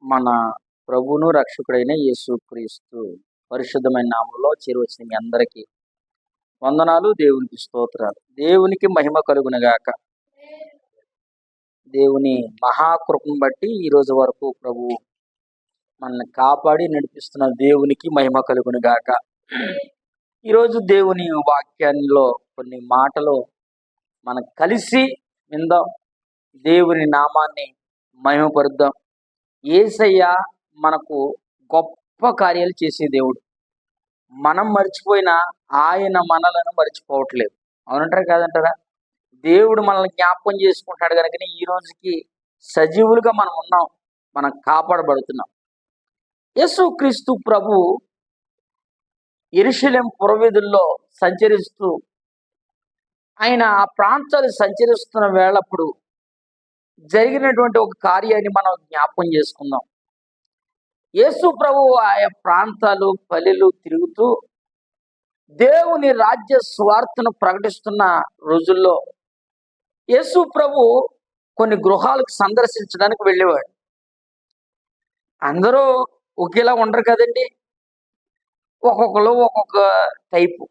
మన ప్రభువును రక్షకుడైన యేసుక్రీస్తు పరిశుద్ధమైన నామంలో చేరువచ్చిన మీ అందరికీ వందనాలు, దేవునికి స్తోత్రాలు. దేవునికి మహిమ కలుగునగాక. దేవుని మహాకృపను బట్టి ఈ రోజు వరకు ప్రభు మనల్ని కాపాడి నడిపిస్తున్న దేవునికి మహిమ కలుగునగాక. ఈరోజు దేవుని వాక్యాల్లో కొన్ని మాటలు మనం కలిసి విందాం. దేవుని నామాన్ని మహిమపరుద్దాం. యేసయ్య మనకు గొప్ప కార్యాలు చేసే దేవుడు. మనం మర్చిపోయినా ఆయన మనలను మర్చిపోవట్లేదు. అవునంటారా కాదంటారా? దేవుడు మనల్ని జ్ఞాపకం చేసుకుంటాడు కనుక ఈ రోజుకి సజీవులుగా మనం ఉన్నాం, మనం కాపాడబడుతున్నాం. యేసుక్రీస్తు ప్రభు యెరూషలేము పురవీధుల్లో సంచరిస్తూ ఆయన ఆ ప్రాంతాలు సంచరిస్తున్న వేళప్పుడు జరిగినటువంటి ఒక కార్యాన్ని మనం జ్ఞాపకం చేసుకుందాం. యేసు ప్రభు ఆయా ప్రాంతాలు పల్లెలు తిరుగుతూ దేవుని రాజ్య స్వార్థను ప్రకటిస్తున్న రోజుల్లో యేసు ప్రభు కొన్ని గృహాలకు సందర్శించడానికి వెళ్ళేవాడు. అందరూ ఒకేలా ఉండరు కదండి, ఒక్కొక్కరు ఒక్కొక్క టైపు.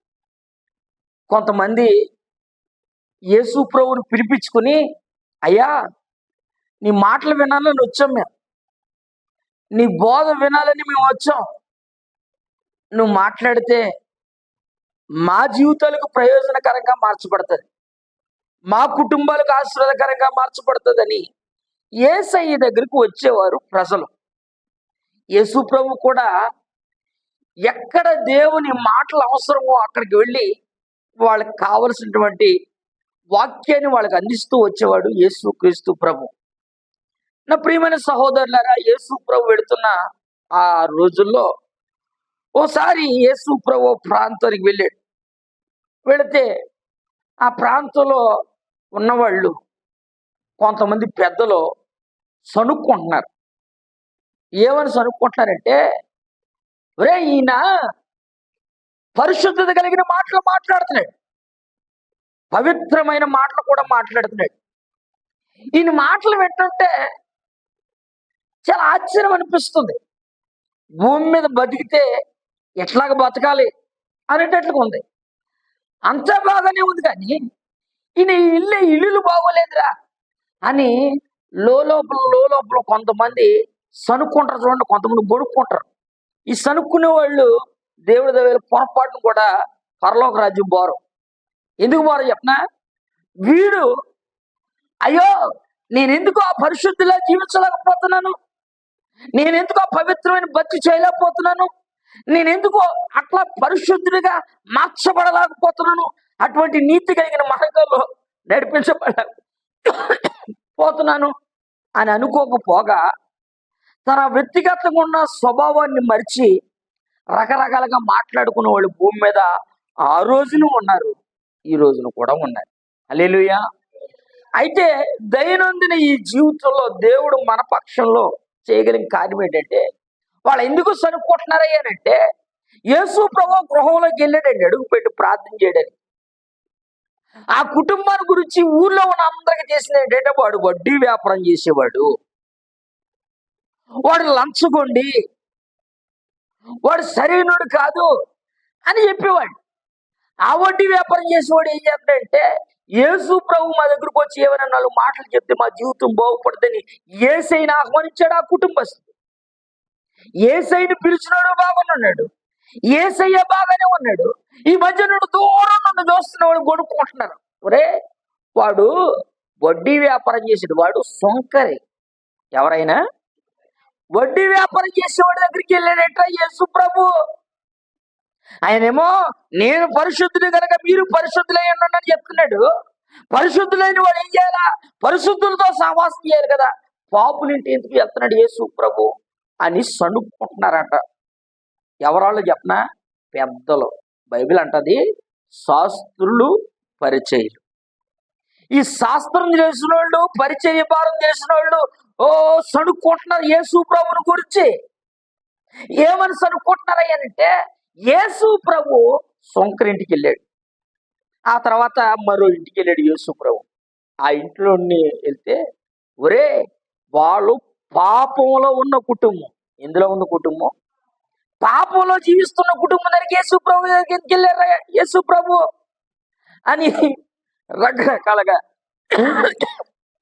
కొంతమంది యేసు ప్రభుని పిలిపించుకుని, అయ్యా నీ మాటలు వినాలని వచ్చాం, మేము నీ బోధ వినాలని మేము వచ్చాం, నువ్వు మాట్లాడితే మా జీవితాలకు ప్రయోజనకరంగా మార్చబడుతుంది, మా కుటుంబాలకు ఆశీర్వాదకరంగా మార్చబడుతుందని యేసయ్య దగ్గరికి వచ్చేవారు ప్రజలు. యేసు ప్రభు కూడా ఎక్కడ దేవుని మాటలు అవసరమో అక్కడికి వెళ్ళి వాళ్ళకి కావలసినటువంటి వాక్యాన్ని వాళ్ళకి అందిస్తూ వచ్చేవాడు యేసుక్రీస్తు ప్రభు. నా ప్రియమైన సహోదరులారా, యేసు ప్రభు వెళుతున్న ఆ రోజుల్లో ఓసారి యేసు ప్రభు ప్రాంతానికి వెళ్ళాడు. వెళితే ఆ ప్రాంతంలో ఉన్నవాళ్ళు కొంతమంది పెద్దలు సనుక్కుంటున్నారు. ఏమని సనుక్కుంటున్నారంటే, ఒరే ఈయన పరిశుద్ధత కలిగిన మాటలు మాట్లాడుతున్నాడు, పవిత్రమైన మాటలు కూడా మాట్లాడుతున్నాడు. ఈయన మాటలు వింటుంటే చాలా ఆశ్చర్యం అనిపిస్తుంది. భూమి మీద బతికితే ఎట్లాగ బతకాలి అనేటట్లుగా ఉంది. అంతా బాగానే ఉంది, కానీ ఈయన ఇల్లు బాగోలేదురా అని లోపల కొంతమంది సనుక్కుంటారు. చూడండి, కొంతమంది గొడుక్కుంటారు. ఈ సనుక్కునే వాళ్ళు దేవుడి దగ్గర పొరపాటును కూడా పరలోక రాజ్యం పోరు. ఎందుకు పోరు చెప్పనా? వీడు అయ్యో నేనెందుకు ఆ పరిశుద్ధిలా జీవించలేకపోతున్నాను, నేనెందుకు ఆ పవిత్రమైన బతి చేయలేకపోతున్నాను, నేనెందుకు అట్లా పరిశుద్ధుడిగా మార్చబడలేకపోతున్నాను, అటువంటి నీతి కలిగిన మార్గంలో నడిపించబడలేకపోతున్నాను అని అనుకోకపోగా తన వ్యక్తిగతంగా ఉన్న స్వభావాన్ని మరిచి రకరకాలుగా మాట్లాడుకున్న వాళ్ళు భూమి మీద ఆ రోజును ఉన్నారు, ఈ రోజును కూడా ఉన్నారు. హల్లెలూయా. అయితే దైనందిన ఈ జీవితంలో దేవుడు మన పక్షంలో చేయగలిగిన కార్యం ఏంటంటే, వాళ్ళు ఎందుకు సనుక్కుంటున్నారయ్యానంటే, యేసు ప్రభు గృహంలోకి వెళ్ళాడండి అడుగు పెట్టి ప్రార్థన చేయడానికి. ఆ కుటుంబాన్ని గురించి ఊర్లో ఉన్న అందరికి చేసిన ఏంటంటే, వాడు వడ్డీ వ్యాపారం చేసేవాడు, వాడు లంచగొండి, వాడు సరైనడు కాదు అని చెప్పేవాడు. ఆ వడ్డీ వ్యాపారం చేసేవాడు ఏం చేస్తాడంటే, యేసు ప్రభు మా దగ్గరకు వచ్చి ఏమైనా 4 మాటలు చెప్తే మా జీవితం బాగుపడుతుందని యేసయ్యని ఆహ్వానించాడు. ఆ కుటుంబస్తుడు యేసయ్యని పిలిచినాడు, బాగానే యేసయ్య బాగానే ఉన్నాడు. ఈ మధ్య నుండి దూరం నుండి చూస్తున్న వాడు కొనుక్కుంటున్నారు, ఒరే వాడు వడ్డీ వ్యాపారం చేసాడు, వాడు సొంకరి. ఎవరైనా వడ్డీ వ్యాపారం చేసేవాడి దగ్గరికి వెళ్ళాడట యేసు ప్రభు. ఆయనేమో నేను పరిశుద్ధుడు కనుక మీరు పరిశుద్ధులై ఉండండి అని చెప్తున్నాడు. పరిశుద్ధులైన వాడు ఏం చేయాలా? పరిశుద్ధులతో సహవాసం చేయాలి కదా. పాపులింటి ఎందుకు వెళ్తున్నాడు యేసు ప్రభు అని సనుక్కుంటున్నారట. ఎవరాళ్ళు చెప్పనా? పెద్దలు. బైబిల్ అంటది శాస్త్రులు, పరిచయులు. ఈ శాస్త్రం చేసిన వాళ్ళు, పరిచయ భారం చేసిన వాళ్ళు సనుక్కుంటున్నారు యేసు ప్రభుని గురించి. ఏమని సనుక్కుంటున్నారయ్యానంటే, యేసు ప్రభు సొంకరింటికి వెళ్ళాడు, ఆ తర్వాత మరో ఇంటికి వెళ్ళాడు యేసు ప్రభు. ఆ ఇంట్లో వెళ్తే, ఒరే వాళ్ళు పాపంలో ఉన్న కుటుంబం. ఎందులో ఉన్న కుటుంబం? పాపంలో జీవిస్తున్న కుటుంబం దగ్గరికి యేసు ప్రభు దగ్గరికి ఎందుకు వెళ్ళారా యేసు ప్రభు అని రకరకాలుగా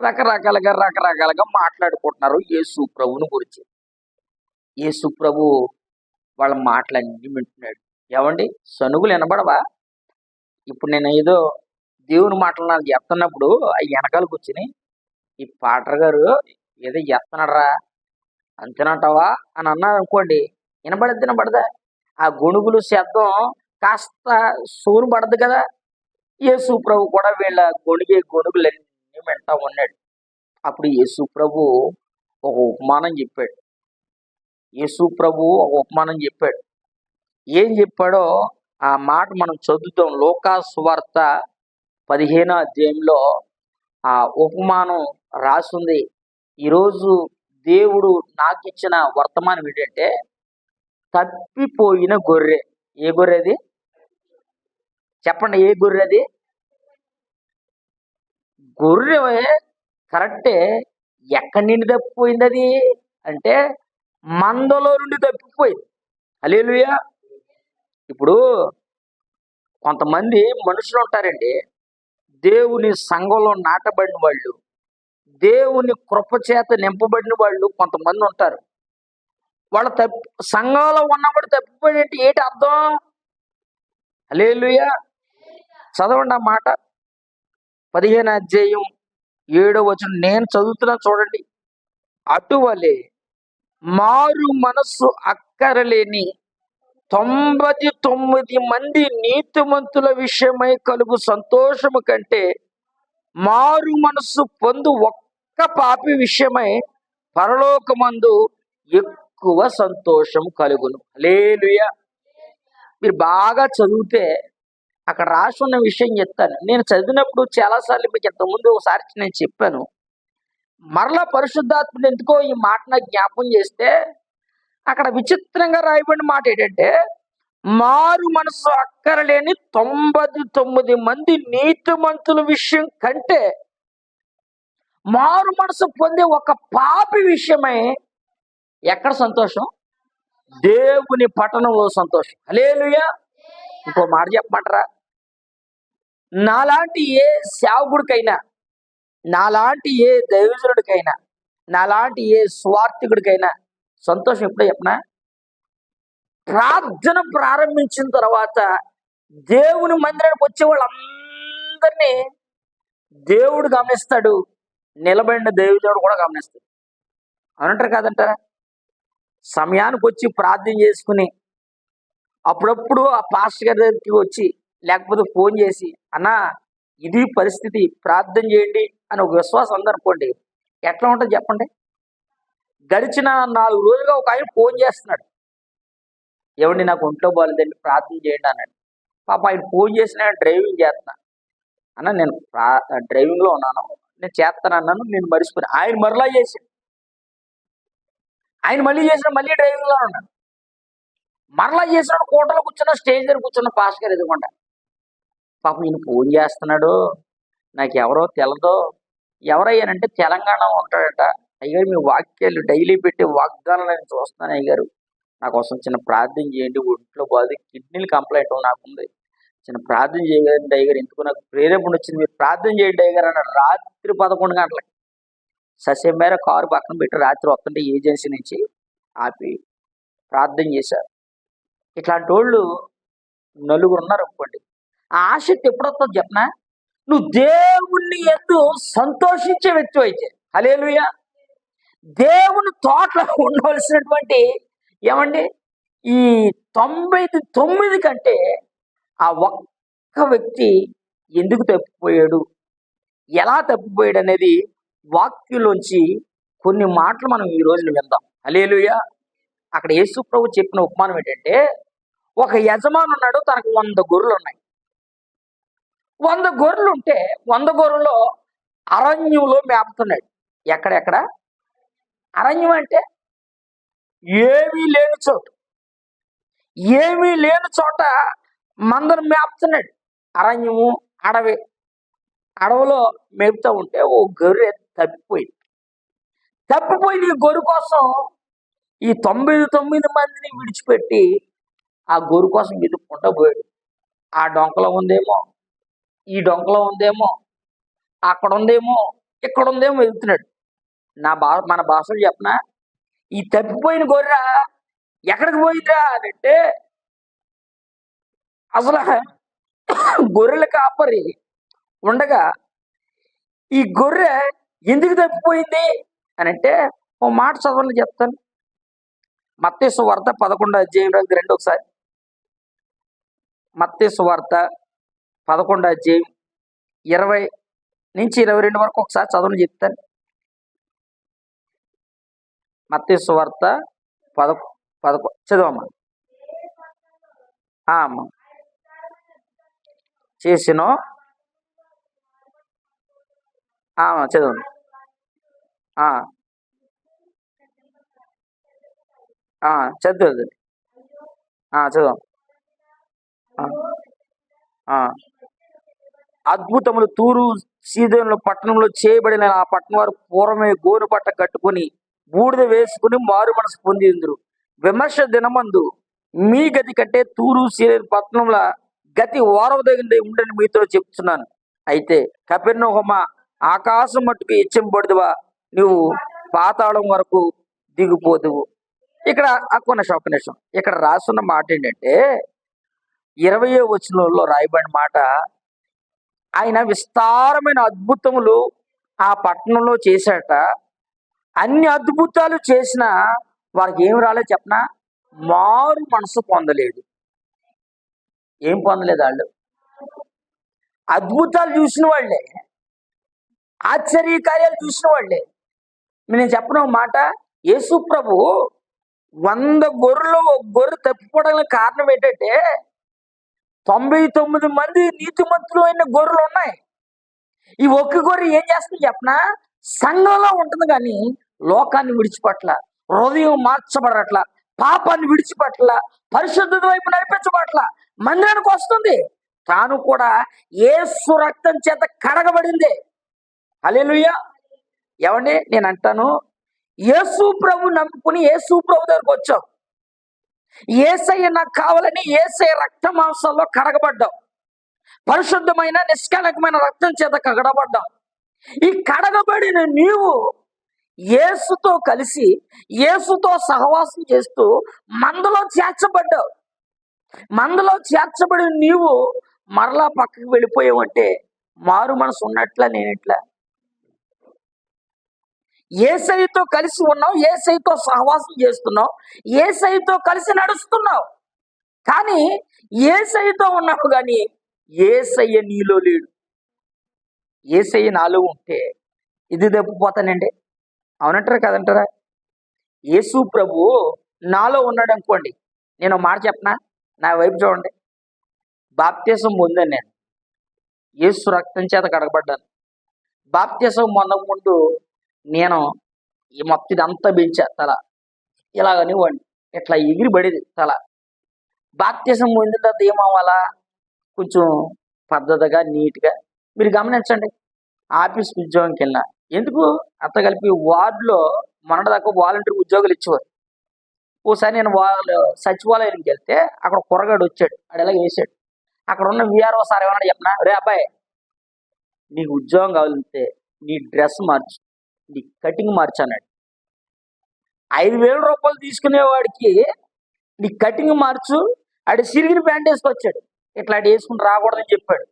రకరకాలుగా మాట్లాడుకుంటున్నారు యేసు ప్రభుని గురించి. యేసు ప్రభు వాళ్ళ మాటలన్నీ వింటున్నాడు. ఏమండి, సనుగులు వినబడవా? ఇప్పుడు నేను ఏదో దేవుని మాటలు నాకు చెప్తున్నప్పుడు ఆ వెనకాల కూర్చుని ఈ పాటర్ గారు ఏదో చెప్తున్నారా అంతేనంటావా అని అన్నారు అనుకోండి, వినబడదా? ఆ గొణుగులు శబ్దం కాస్త సోరు పడదు కదా. యేసు ప్రభు కూడా వీళ్ళ గొణిగే గొణుగులన్నీ వింటా ఉన్నాడు. అప్పుడు యేసు ప్రభు ఒక ఉపమానం చెప్పాడు. ఏం చెప్పాడో ఆ మాట మనం చదువుతాం. లూకా సువార్త 15వ అధ్యాయంలో ఆ ఉపమానం రాసుంది. ఈరోజు దేవుడు నాకు ఇచ్చిన వర్తమానం ఏంటంటే తప్పిపోయిన గొర్రె. ఏ గొర్రె అది చెప్పండి? ఏ గొర్రె అది? గొర్రె కరెక్టే. ఎక్కడి నుండి తప్పిపోయింది అది అంటే మందలో నుండి తప్పిపోయింది. హల్లెలూయా. ఇప్పుడు కొంతమంది మనుషులు ఉంటారండి, దేవుని సంఘంలో నాటబడిన వాళ్ళు, దేవుని కృపచేత నింపబడిన వాళ్ళు కొంతమంది ఉంటారు. వాళ్ళ సంఘంలో ఉన్నప్పుడు తప్పిపోయినట్టు ఏంటి అర్థం? హల్లెలూయా. చదవండి ఆ మాట. 15వ అధ్యాయం 7వ వచనం నేను చదువుతున్నా చూడండి. అటువలే మారు మనస్సు అక్కరలేని 99 మంది నీతిమంతుల విషయమై కలుగు సంతోషము కంటే మారు మనస్సు పొందు ఒక్క పాపి విషయమై పరలోకమందు ఎక్కువ సంతోషం కలుగును. హల్లెలూయా. మీరు బాగా చదివితే అక్కడ రాసి ఉన్న విషయం చెప్తాను. నేను చదివినప్పుడు చాలాసార్లు మీకు ఇంతకుముందు ఒకసారి నేను చెప్పాను. మరలా పరిశుద్ధాత్ముడు ఎందుకో ఈ మాట నాకు జ్ఞాపం చేస్తే అక్కడ విచిత్రంగా రాయబడిన మాట ఏంటంటే మారు మనసు అక్కరలేని 99 మంది నీతిమంతుల విషయం కంటే మారు మనసు పొందే ఒక పాపి విషయమై ఎక్కడ సంతోషం? దేవుని పట్టణంలో సంతోషం. హల్లెలూయా. ఇంకో మాట చెప్పమంటారా? నాలాంటి ఏ సేవకుడికైనా, నాలాంటి ఏ దైవజనుడికైనా, నాలాంటి ఏ స్వార్థికుడికైనా సంతోషం ఎప్పుడో చెప్పనా? ప్రార్థన ప్రారంభించిన తర్వాత దేవుని మందిరానికి వచ్చే వాళ్ళందరినీ దేవుడు గమనిస్తాడు, నిలబడిన దైవజనుడు కూడా గమనిస్తాడు. అనంటారు కాదంటారా? సమయానికి వచ్చి ప్రార్థన చేసుకుని అప్పుడప్పుడు ఆ పాస్టర్ గారి దగ్గరికి వచ్చి లేకపోతే ఫోన్ చేసి అన్నా ఇది పరిస్థితి ప్రార్థన చేయండి అని ఒక విశ్వాసం అందనుకోండి, ఎట్లా ఉంటుంది చెప్పండి? గడిచిన 4 రోజులుగా ఒక ఆయన ఫోన్ చేస్తున్నాడు, ఏమండి నాకు ఒంట్లో బాగాలేదండి ప్రార్థన చేయండి అన్నాడు. పాప ఆయన ఫోన్ చేసిన డ్రైవింగ్ చేస్తున్నా అన్న, నేను డ్రైవింగ్లో ఉన్నాను, నేను చేస్తాను అన్నాను, నేను మర్చిపోయాను. ఆయన మరలా చేశాడు, ఆయన మళ్ళీ చేసిన మళ్ళీ డ్రైవింగ్లో ఉన్నాడు. మరలా చేసినాడు, కోటలో కూర్చున్న స్టేజ్ దగ్గర కూర్చున్న పాస్ గారు ఎదుగుండా. పాపం ఈయన ఫోన్ చేస్తున్నాడు, నాకు ఎవరో తెలదో. ఎవరయ్యానంటే తెలంగాణ ఉంటాడట. అయ్యారు మీ వాక్యాలు డైలీ పెట్టి వాగ్దానాలు నేను చూస్తున్నాను అయ్యారు, నా కోసం చిన్న ప్రార్థన చేయండి, ఒంట్లో బాధ కిడ్నీలు కంప్లైంట్ నాకుంది, చిన్న ప్రార్థన చేయగలండి అయ్యారు, ఎందుకు నాకు ప్రేరేపణ వచ్చింది, మీరు ప్రార్థన చేయండి అయ్యారు అన్నాడు. రాత్రి 11 గంటలకి సస్యం మేర కారు పక్కన పెట్టి రాత్రి వస్తుంటే ఏజెన్సీ నుంచి ఆపి ప్రార్థన చేశారు. ఇట్లాంటి వాళ్ళు 4 ఉన్నారు అనుకోండి. ఆ ఆసక్తి ఎప్పుడొస్తుందో చెప్పనా? నువ్వు దేవుణ్ణి ఎందు సంతోషించే వ్యక్తి అయితే. హల్లెలూయా. దేవుని తోటలో ఉండవలసినటువంటి ఏమండి ఈ 99 కంటే ఆ ఒక్క వ్యక్తి ఎందుకు తప్పిపోయాడు, ఎలా తప్పిపోయాడు అనేది వాక్యంలోంచి కొన్ని మాటలు మనం ఈ రోజున విందాం. హల్లెలూయా. అక్కడ యేసు ప్రభు చెప్పిన ఉపమానం ఏంటంటే, ఒక యజమాని ఉన్నాడు, తనకు 100 గొర్రెలు ఉన్నాయి. 100 గొర్రెలు ఉంటే 100 గొర్రెల్లో అరణ్యంలో మేపుతున్నాడు. ఎక్కడెక్కడ? అరణ్యం అంటే ఏమీ లేని చోట మందను మేపుతున్నాడు. అరణ్యము, అడవిలో మేపుతూ ఉంటే ఓ గొర్రె తప్పిపోయింది. తప్పిపోయిన ఈ గొర్రె కోసం ఈ 99 మందిని విడిచిపెట్టి ఆ గొర్రె కోసం వెతుక్కుంటా పోయాడు. ఆ డొంకలో ఉందేమో, ఈ డొంకలో ఉందేమో, అక్కడ ఉందేమో, ఇక్కడ ఉందేమో వెళ్తున్నాడు. మన భాషలో చెప్పనా, ఈ తప్పిపోయిన గొర్రె ఎక్కడికి పోయిందిరా అని అంటే, అసలు గొర్రెల కాపరి ఉండగా ఈ గొర్రె ఎందుకు తప్పిపోయింది అని అంటే, ఓ మాట చదవని చెప్తాను. మత్తయి సువార్త 11వ అధ్యాయం రండి ఒకసారి. మత్తయి సువార్త 11వ అధ్యాయం 20 నుంచి 22 వరకు ఒకసారి చదవని చెప్తాను. మత్తయి సువార్త 11 చదవమ్మా. అమ్మా చేసినో చదవండి. చదువు చదువు. అద్భుతములు తూరు సీదోను పట్టణంలో చేయబడిన ఆ పట్టణం వారు పూర్వమే గోను పట్ట కట్టుకుని బూడిద వేసుకుని మారు మనసు పొందిందురు. విమర్శ దినమందు మీ గతి కంటే తూరు సీదోను పట్టణంలో గతి ఓరవదగింది ఉండని మీతో చెప్తున్నాను. అయితే కపెర్నహూమ ఆకాశం మట్టుకు హెచ్చింపబడుదువా, నువ్వు పాతాళం వరకు దిగిపోదువు. ఇక్కడ ఒక్క నిమిషం ఇక్కడ రాసున్న మాట ఏంటంటే 20వ వచనంలో రాయబడిన మాట, ఆయన విస్తారమైన అద్భుతములు ఆ పట్టణంలో చేశాట. అన్ని అద్భుతాలు చేసిన వారికి ఏం రాలేదు చెప్పనా, మారు మనసు పొందలేదు. ఏం పొందలేదు వాళ్ళు? అద్భుతాలు చూసిన వాళ్ళే, ఆశ్చర్యకార్యాలు చూసిన వాళ్ళే. నేను చెప్పిన మాట, యేసు ప్రభు 100 గొర్రెలో ఒక గొర్రె తప్పిపోవడానికి కారణం ఏంటంటే 99 మంది నీతిమంతులు అయిన గొర్రెలు ఉన్నాయి. ఈ ఒక్క గొర్రె ఏం చేస్తుంది చెప్పనా, సంఘంలో ఉంటుంది కానీ లోకాన్ని విడిచిపట్ల, హృదయం మార్చబడట్ల, పాపాన్ని విడిచిపట్ల, పరిశుద్ధత వైపు నడిపించబట్ల, మందిరానికి వస్తుంది. తాను కూడా యేసు రక్తం చేత కడగబడింది. హల్లెలూయా. ఏమండి, నేను అంటాను, యేసు ప్రభు నమ్ముకుని యేసు ప్రభు దగ్గరకు వచ్చావు. యేసయ్య నాకు కావాలని యేసయ్య రక్త మాంసంలో కడగబడ్డావు. పరిశుద్ధమైన నిష్కలంకమైన రక్తం చేత కడగబడ్డావు. ఈ కడగబడిన నీవు యేసుతో కలిసి యేసుతో సహవాసం చేస్తూ మందలో చేర్చబడ్డావు. మందలో చేర్చబడిన నీవు మరలా పక్కకి వెళ్ళిపోయావంటే మారు మనసు ఉన్నట్లా నేనెట్లా? యేసయ్యతో కలిసి ఉన్నావు, యేసయ్యతో సహవాసం చేస్తున్నావు, యేసయ్యతో కలిసి నడుస్తున్నావు. కానీ యేసయ్యతో ఉన్నావు కానీ యేసయ్య నీలో లేడు. యేసయ్య నాలో ఉంటే ఇది తప్పిపోతానండి. అవునంటారా కదంటారా? యేసు ప్రభు నాలో ఉన్నాడు అనుకోండి, నేను మాట చెప్పనా, నా వైపు చూడండి. బాప్తిసం పొందాను నేను, యేసు రక్తం చేత కడగబడ్డాను. బాప్తిసం పొందక ముందు నేను ఈ మొత్తం ఇదంతా పెంచా, తల ఇలాగనివ్వండి, ఇట్లా ఎగిరి పడేది తల. బాప్తిసం పొందిన తర్వాత ఏమవ్వాలా, కొంచెం పద్ధతిగా నీట్గా. మీరు గమనించండి, ఆఫీస్ ఉద్యోగంకి వెళ్ళినా ఎందుకు అంత కలిపి వార్డులో మొన్నటిదాకా వాలంటీర్ ఉద్యోగాలు ఇచ్చేవారు. ఓసారి నేను సచివాలయానికి వెళ్తే అక్కడ కుర్రగాడు వచ్చాడు, ఆడు ఎలా వేసాడు. అక్కడ ఉన్న విఆర్ఓ సార్ ఏమన్నా చెప్పనా, రే అబ్బాయి నీకు ఉద్యోగం కావాలంటే నీ డ్రెస్ మార్చు, నీ కటింగ్ మార్చు అన్నాడు. 5,000 రూపాయలు తీసుకునేవాడికి నీ కటింగ్ మార్చు, ఆడి సిరిగిన ప్యాంట్ వేసుకొచ్చాడు, ఇట్లా వేసుకుని రాకూడదని చెప్పాడు.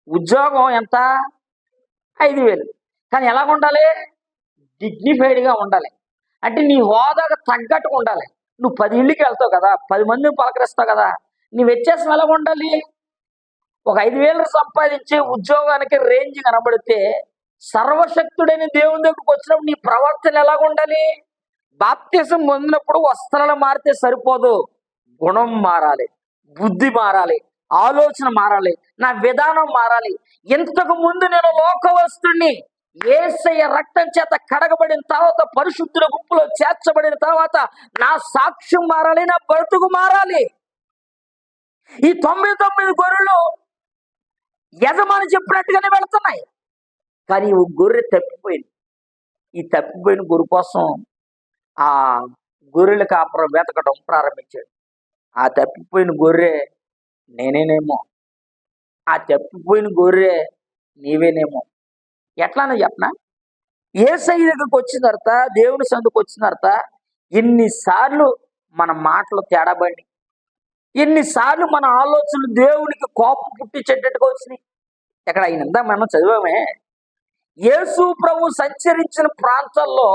ఉద్యోగం ఎంత? 5,000. కానీ ఎలాగ ఉండాలి? డిగ్నిఫైడ్గా ఉండాలి. అంటే నీ హోదాకు తగ్గట్టుగా ఉండాలి. నువ్వు 10 ఇళ్ళకి వెళ్తావు కదా, 10 మందిని పలకరిస్తావు కదా, నీ వ్యత్యాసం ఎలాగ ఉండాలి? ఒక 5,000 సంపాదించే ఉద్యోగానికి రేంజ్ కనబడితే సర్వశక్తుడైన దేవుని దగ్గరకు వచ్చినప్పుడు నీ ప్రవర్తన ఎలాగ ఉండాలి? బాప్తిసం పొందినప్పుడు వస్త్రాలు మారితే సరిపోదు, గుణం మారాలి, బుద్ధి మారాలి, ఆలోచన మారాలి, నా విధానం మారాలి. ఇంతకు ముందు నేను లోకవస్తుడిని, యేసయ్య రక్తం చేత కడగబడిన తర్వాత పరిశుద్ధుల గుంపులో చేర్చబడిన తర్వాత నా సాక్ష్యం మారాలి, నా బ్రతుకు మారాలి. ఈ 99 గొర్రెలు యజమాని చెప్పినట్టుగానే వెళుతున్నాయి, కానీ ఓ గొర్రె తప్పిపోయింది. ఈ తప్పిపోయిన గొర్రె కోసం ఆ గొర్రెల కాపురం వెతకడం ప్రారంభించాడు. ఆ తప్పిపోయిన గొర్రె నేనేనేమో, ఆ తప్పిపోయిన గొర్రె నీవేనేమో. ఎట్లానో చెప్పనా, యేసయ్య దగ్గరికి వచ్చిన తర్వాత, దేవుని సందుకు వచ్చిన తర్వాత ఎన్నిసార్లు మన మాటలు తేడాబడి, ఎన్నిసార్లు మన ఆలోచనలు దేవునికి కోపం పుట్టించేటట్టుగా వచ్చినాయి. ఎక్కడ అయినందా మనం చదివామే, యేసు ప్రభు సంచరించిన ప్రాంతాల్లో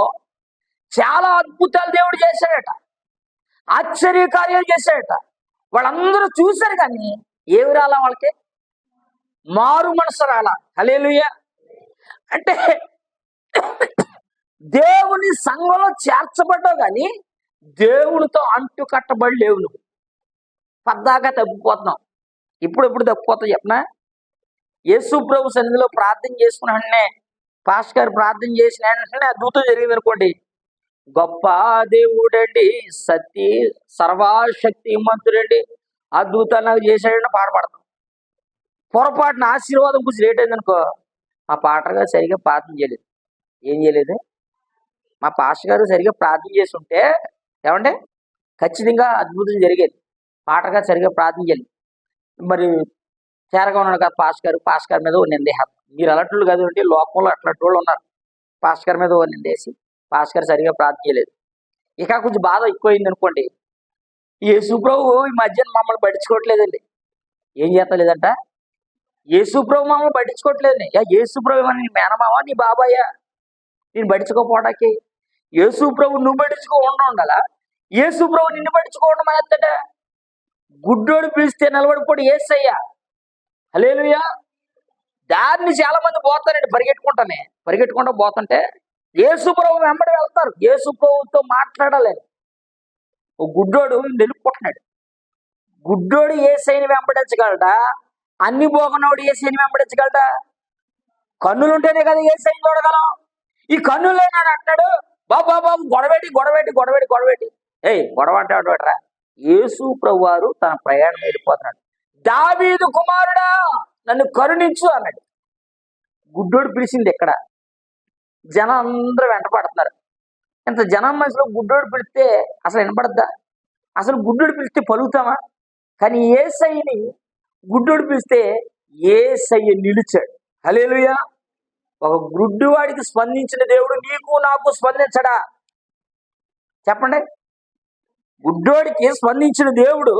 చాలా అద్భుతాలు దేవుడు చేశాడట, ఆశ్చర్య కార్యాలు చేశాడట. వాళ్ళందరూ చూశారు కానీ ఏమి రాలా వాళ్ళకి? మారు మనసు రాలా. హల్లెలూయా. అంటే దేవుని సంఘంలో చేర్చబడ్డావు కానీ దేవునితో అంటు కట్టబడి లేవు. నువ్వు పద్దాకా తప్పిపోతున్నావు. ఇప్పుడు తప్పిపోతావు చెప్పనా? యేసు ప్రభు సన్నిధిలో ప్రార్థన చేసుకున్న వెంటనే, పాస్టర్ గారు ప్రార్థన చేసిన వెంటనే అద్భుతం జరిగింది అనుకోండి, గొప్ప దేవుడండి, సర్వశక్తి మంతుడండి, అద్భుతాలు నాకు చేశాడని పాడతాం. పొరపాటున ఆశీర్వాదం కొంచెం లేట్ అయింది అనుకో, మా పాస్టర్ గారు సరిగా ప్రార్థన చేయలేదు. ఏం చేయలేదు? మా పాస్టర్ గారు సరిగా ప్రార్థన చేసి ఉంటే ఏమంటే ఖచ్చితంగా అద్భుతం జరిగేది. పాస్టర్ గారు సరిగా ప్రార్థన చేయలేదు, మరి చేరగా ఉన్నాడు కదా పాస్టర్ గారి మీద ఓ నిందేహారు. మీరు అలాంటి కాదు అంటే లోకంలో అట్లాంటి వాళ్ళు ఉన్నారు. పాస్టర్ గారి మీద ఓ నిందేసి పాస్టర్ గారు సరిగా ప్రార్థన చేయలేదు. ఇక కొంచెం బాధ ఎక్కువైంది అనుకోండి, యేసు ప్రభు ఈ మధ్యన మమ్మల్ని పట్టించుకోవట్లేదండి. ఏం చేస్తలేదంట? యేసు ప్రభు మమ్మల్ని పట్టించుకోవట్లేదండి. యేసు ప్రభు ఏమన్నా నీ మేనమావా, నీ బాబాయ్యా నేను పట్టించుకోపోవడానికి? యేసు ప్రభు నువ్వు పట్టించుకో ఉండాలా? యేసు ప్రభు నిన్ను పట్టించుకోవడం అనేద్దట. గుడ్డోడు పిలిస్తే నిలబడిపోడు యేసయ్యా. హల్లెలూయా. దారిని చాలా మంది పోతారండి, పరిగెట్టుకుంటా పోతుంటే యేసు ప్రభు వెంబడి వెళ్తారు. యేసు ప్రభుతో మాట్లాడాలి. ఓ గుడ్డోడు నిలుపుకుంటున్నాడు. గుడ్డోడు యేసయ్యని వెంబడించగలడా? అన్ని పోగనోడు యేసయ్యని వెంబడించగలడా? కన్నులు ఉంటేనే కదా యేసయ్యని చూడగలం. ఈ కన్నులే నేను అంటాడు, బాబు గొడవేటి. గొడవ అంటే అటురా. యేసు ప్రభు వారు తన ప్రయాణం వెళ్ళిపోతున్నాడు. దావీదు కుమారుడా నన్ను కరుణించు అన్నాడు. గుడ్డోడు పిలిచింది ఎక్కడ? జనం అందరూ వెంట పడుతున్నారు. ఇంత జనం మధ్యలో గుడ్డోడు పిలిస్తే అసలు వినపడద్దా? అసలు గుడ్డోడు పిలిస్తే పలుకుతామా? కానీ యేసయ్యని గుడ్డోడు పిలిస్తే యేసయ్య నిలిచాడు. హల్లెలూయా. ఒక గుడ్డివాడికి స్పందించిన దేవుడు నీకు నాకు స్పందించడా? చెప్పండి. గుడ్డోడికి స్పందించిన దేవుడు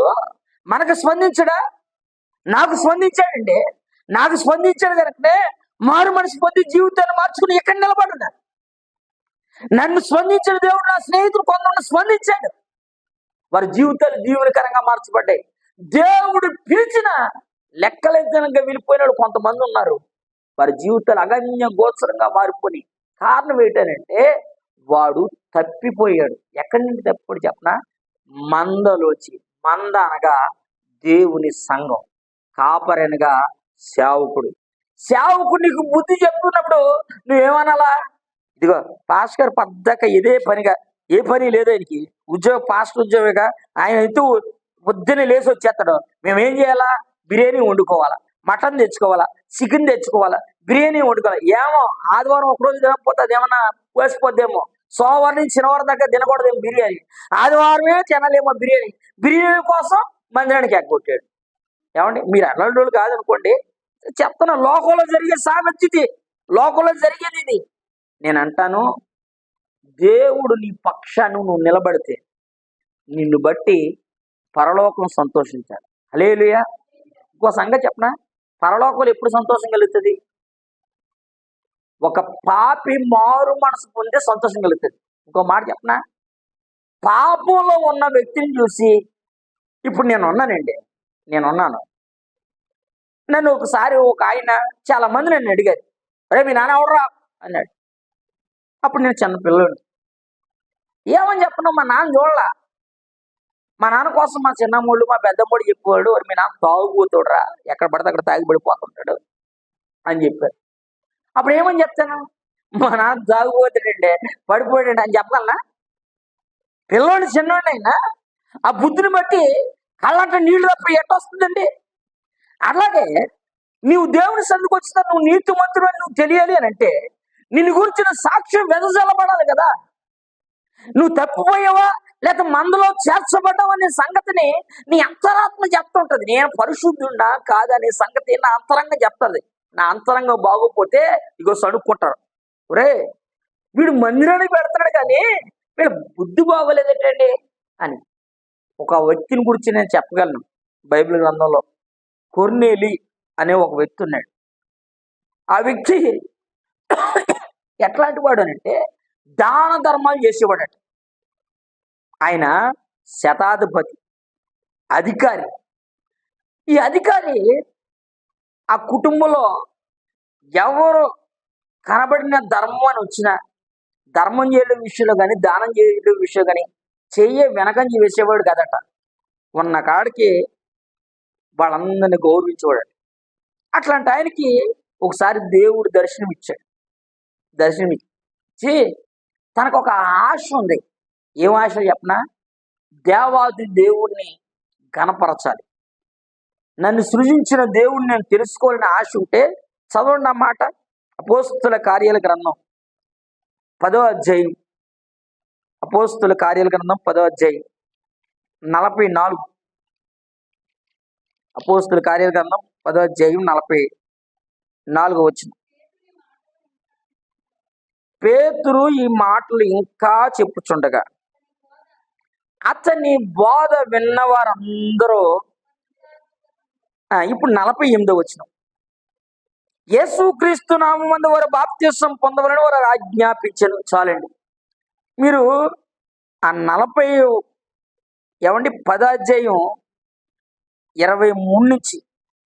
మనకు స్పందించడా? నాకు స్పందించాడండి. నాకు స్పందించాడు కనుకనే మారు మనసు పొంది జీవితాన్ని మార్చుకుని ఎక్కడ నిలబడున్నా. నన్ను స్పందించిన దేవుడు నా స్నేహితులు కొందరు స్పందించాడు, వారి జీవితాలు దీవెనకరంగా మార్చబడ్డాయి. దేవుడు పిలిచిన లెక్కలెక్కనంగా వెళ్ళిపోయినాడు కొంతమంది ఉన్నారు, వారి జీవితాలు అగమ్య గోచరంగా మారిపోయి. కారణం ఏంటంటే వాడు తప్పిపోయాడు. ఎక్కడి నుండి తప్పిపోయాడు చెప్పనా? మందలోచి. మంద అనగా దేవుని సంఘం, కాపరనగా సేవకుడు. సేవకుడు నీకు బుద్ధి చెప్తున్నప్పుడు నువ్వేమనాలా? ఇదిగో పాస్టర్ గారు పద్దక ఇదే పనిగా, ఏ పని లేదు ఆయనకి, పాస్టర్ ఉద్యోగంగా ఆయన ఎంతో పొద్దున్నే లేచి వచ్చేస్తాడు. మేమేం చేయాలా? బిర్యానీ వండుకోవాలా, మటన్ తెచ్చుకోవాలా, చికెన్ తెచ్చుకోవాలా, బిర్యానీ వండుకోవాలి. ఏమో ఆదివారం ఒకరోజు తినకపోతే అదేమన్నా వేసిపోద్దేమో, సోమవారం నుంచి శనివారం దాకా తినకూడదేమో బిర్యానీ, ఆదివారమే తినాలేమో బిర్యానీ కోసం మందిరానికి ఎగ్గొట్టాడు. ఏమండి మీరు అన్నోళ్ళు కాదనుకోండి, చెప్తున్నా లోకంలో జరిగే సామెత, లోకంలో జరిగేది ఇది. నేను అంటాను, దేవుడు నీ పక్షాన్ని నువ్వు నిలబడితే నిన్ను బట్టి పరలోకం సంతోషించాలి. హల్లెలూయా. ఇంకో సంగతి చెప్పనా? పరలోకంలో ఎప్పుడు సంతోషం కలుగుతుంది? ఒక పాపి మారు మనసు పొందే సంతోషం కలుగుతుంది. ఇంకో మాట చెప్పనా? పాపంలో ఉన్న వ్యక్తిని చూసి, ఇప్పుడు నేనున్నాను, నన్ను ఒకసారి ఒక ఆయన చాలా మంది నన్ను అడిగారు, అరే మీ నాన్న ఎవడరా అన్నాడు. అప్పుడు నేను చిన్న పిల్లడు, ఏమని చెప్పను, మా నాన్న చూడలా. మా నాన్న కోసం మా చిన్నమ్మోళ్ళు మా పెద్దమ్మోడు చెప్పేవాడు, మీ నాన్న తాగుపోతాడురా, ఎక్కడ పడితే అక్కడ తాగి పడిపోతుంటాడు అని చెప్పారు. అప్పుడు ఏమని చెప్తాను? మా నాన్న తాగుపోతాడండి, పడిపోయాడండి అని చెప్పగలనా? పిల్లోడు చిన్నోడైనా ఆ బుద్ధిని బట్టి కళ్ళంట నీళ్లు తప్ప ఎట్టొస్తుందండి. అలాగే నీవు దేవుని సందుకు వచ్చిన నువ్వు నీతిమంతుడు అని నువ్వు తెలియాలి అని అంటే నిన్ను గురించిన సాక్ష్యం వెదజల్లబడాలి కదా. నువ్వు తప్పిపోయావా లేక మందులో చేర్చబడ్డావు అనే సంగతిని నీ అంతరాత్మ చెప్తుంటది. నేను పరిశుద్ధున్నా కాదనే సంగతి నా అంతరంగం చెప్తుంది. నా అంతరంగం బాగోపోతే ఇగో సడుక్కుంటారు, ఒరే వీడు మందిరానికి పెడతాడు కానీ వీడు బుద్ధి బాగోలేదేటండి అని. ఒక వ్యక్తిని గురించి నేను చెప్పగలను. బైబిల్ గ్రంథంలో కొర్నేలి అనే ఒక వ్యక్తి ఉన్నాడు. ఆ వ్యక్తి ఎట్లాంటి వాడు అంటే దాన ధర్మాలు చేసేవాడట. ఆయన శతాధిపతి, అధికారి. ఈ అధికారి ఆ కుటుంబంలో ఎవరు కనబడిన ధర్మం అని వచ్చినా, ధర్మం చేయడం విషయంలో కానీ దానం చేయడం విషయం కానీ వెనకంజి వేసేవాడు కదట. ఉన్న కాడికి వాళ్ళందరినీ గౌరవించేవాడు. అట్లాంటి ఆయనకి ఒకసారి దేవుడు దర్శనం ఇచ్చి తనకు ఒక ఆశ ఉంది. ఏం ఆశ చెప్పనా? దేవాది దేవుణ్ణి గణపరచాలి, నన్ను సృజించిన దేవుణ్ణి నేను తెలుసుకోవాలని ఆశ ఉంటే చదవండి ఆ మాట. అపోస్తుల కార్యాల గ్రంథం 10వ అధ్యాయం, అపోస్తుల కార్యాల గ్రంథం 10వ అధ్యాయం 44. అపోస్తుల కార్యాల గ్రంథం 10వ అధ్యాయం 44 వచనం. పేతురు ఈ మాటలు ఇంకా చెప్పుచుండగా అతని బోధ విన్నవారందరూ, ఇప్పుడు 48 వచనం, యేసుక్రీస్తు నామమున వారు బాప్తిసం పొందవలని వారు ఆజ్ఞాపించను. చాలండి. మీరు ఆ 10వ అధ్యాయం 23 నుంచి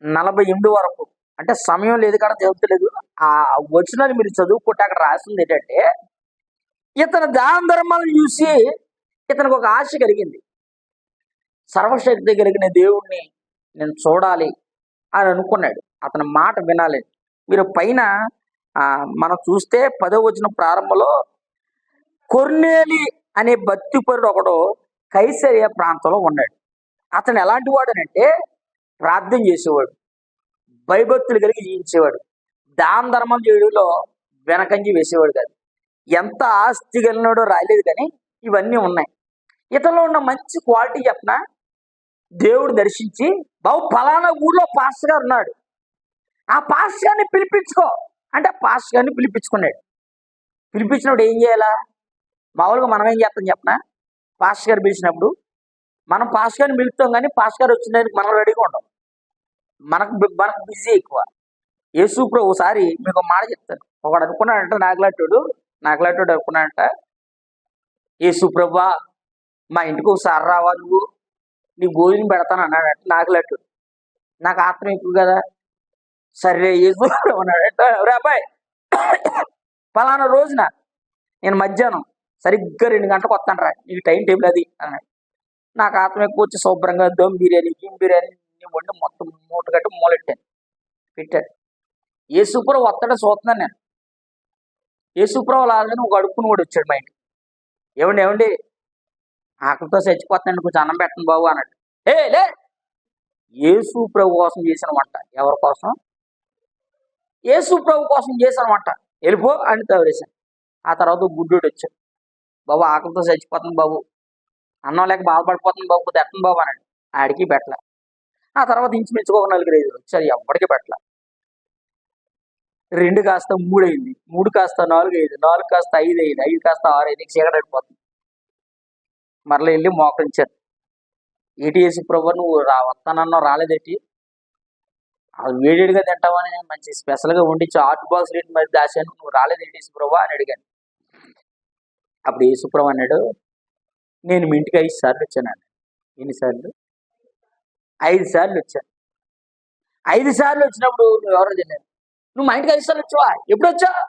48 వరకు, అంటే సమయం లేదు కదా చదువుతలేదు, ఆ వచనాలు మీరు చదువుకుంటే అక్కడ రాసింది ఏంటంటే, ఇతని దాన ధర్మాలను చూసి ఇతనికి ఒక ఆశ కలిగింది. సర్వశక్తి కలిగిన దేవుణ్ణి నేను చూడాలి అని అనుకున్నాడు. అతని మాట వినాలి. మీరు పైన మనం చూస్తే 10వ వచనం ప్రారంభంలో కొర్నేలి అనే భక్తిపరుడు ఒకడు కైసరియా ప్రాంతంలో ఉన్నాడు. అతను ఎలాంటి వాడు అంటే ప్రార్థన చేసేవాడు, భయభక్తులు కలిగి జీవించేవాడు, దాన ధర్మం చేయడంలో వెనకంజి వేసేవాడు కాదు. ఎంత ఆస్తి కలిగినాడో రాలేదు కానీ ఇవన్నీ ఉన్నాయి. ఇతనిలో ఉన్న మంచి క్వాలిటీ చెప్పనా, దేవుడు దర్శించి బాబు ఫలానా ఊళ్ళో పాస్టర్ గారు ఉన్నాడు, ఆ పాస్టర్ గారిని పిలిపించుకో అంటే పాస్టర్ గారిని పిలిపించుకున్నాడు. పిలిపించినప్పుడు ఏం చేయాలా? మామూలుగా మనం ఏం చేస్తాం చెప్పనా, పాస్టర్ గారు పిలిచినప్పుడు మనం పాస్టర్ గారిని పిలుస్తాం కానీ పాస్టర్ గారు వచ్చిన దానికి మనం రెడీగా ఉంటాం. మనకు బిజీ ఎక్కువ. యేసు ప్రభు ఒకసారి మీకు ఒక మాట చెప్తాను. ఒకడు అనుకున్నాడంట, నాగలాటోడు అనుకున్నాడంట, యేసు ప్రభా మా ఇంటికి ఒకసారి రావా, నువ్వు నీ భోజనం పెడతాను అన్నాడంట నాగలాటోడు. నాకు ఆత్మ ఎక్కువ కదా, సరే యేసు ప్రభు అన్నాడంట, రే అబ్బాయి ఫలానా రోజున నేను మధ్యాహ్నం సరిగ్గా 2 గంటలకు వస్తాను రా, నీకు టైం టేబుల్ అది అన్నాడు. నాకు ఆత్మ ఎక్కువ వచ్చి శుభ్రంగా దమ్ బిర్యానీ వండి మొత్తం మూట కట్టి మూలెట్టాను, పెట్టాడు. యేసుప్రభు వస్తాడో చూస్తున్నాను నేను. యేసుప్రభు లాగానే ఒక అడుక్కుని కూడా వచ్చాడు మా ఇంటికి. ఏమండి ఆకలితో చచ్చిపోతున్నాను, కొంచెం అన్నం పెట్టండి బాబు అన్నాడు. లే, యేసుప్రభు కోసం చేసిన వంట. ఎవరి కోసం? యేసుప్రభు కోసం చేసిన వంట. వెళ్ళిపో అని తవరేశాను. ఆ తర్వాత గుడ్డోడు వచ్చాడు, బాబు ఆకలితో చచ్చిపోతుంది బాబు, అన్నం లేక బాధపడిపోతుంది బాబు, కొద్దిగా ఎట్టండి బాబు అన్నాడు. ఆడికి పెట్టలే. ఆ తర్వాత ఇంచుమించుకు ఒక 4-5 వచ్చారు, ఎవ్వడికి పెట్టలే. 2 కాస్త 3 అయింది, 3 కాస్త 4 అయింది, 4 కాస్త 5 అయింది, 5 కాస్త 6 అయింది, చీకటడిపోతుంది. మరలా వెళ్ళి మోకరించారు. ఏటి యేసు ప్రభు నువ్వు వస్తానన్నావు రాలేదేటి, అది వేడిగా తింటావని మంచి స్పెషల్గా వండించి హాట్ బాక్స్ రేట్ మరి దాచాను, నువ్వు రాలేదేటి యేసు ప్రభు అని అడిగాను. అప్పుడు యేసు ప్రభు అన్నాడు, నేను మీ ఇంటికి 5 సార్లు వచ్చాను. ఎన్నిసార్లు? 5 సార్లు వచ్చాను. 5 సార్లు వచ్చినప్పుడు నువ్వు ఎవరో తెలియదు, నువ్వు మా ఇంటికి 5 సార్లు వచ్చావా? ఎప్పుడు వచ్చావు?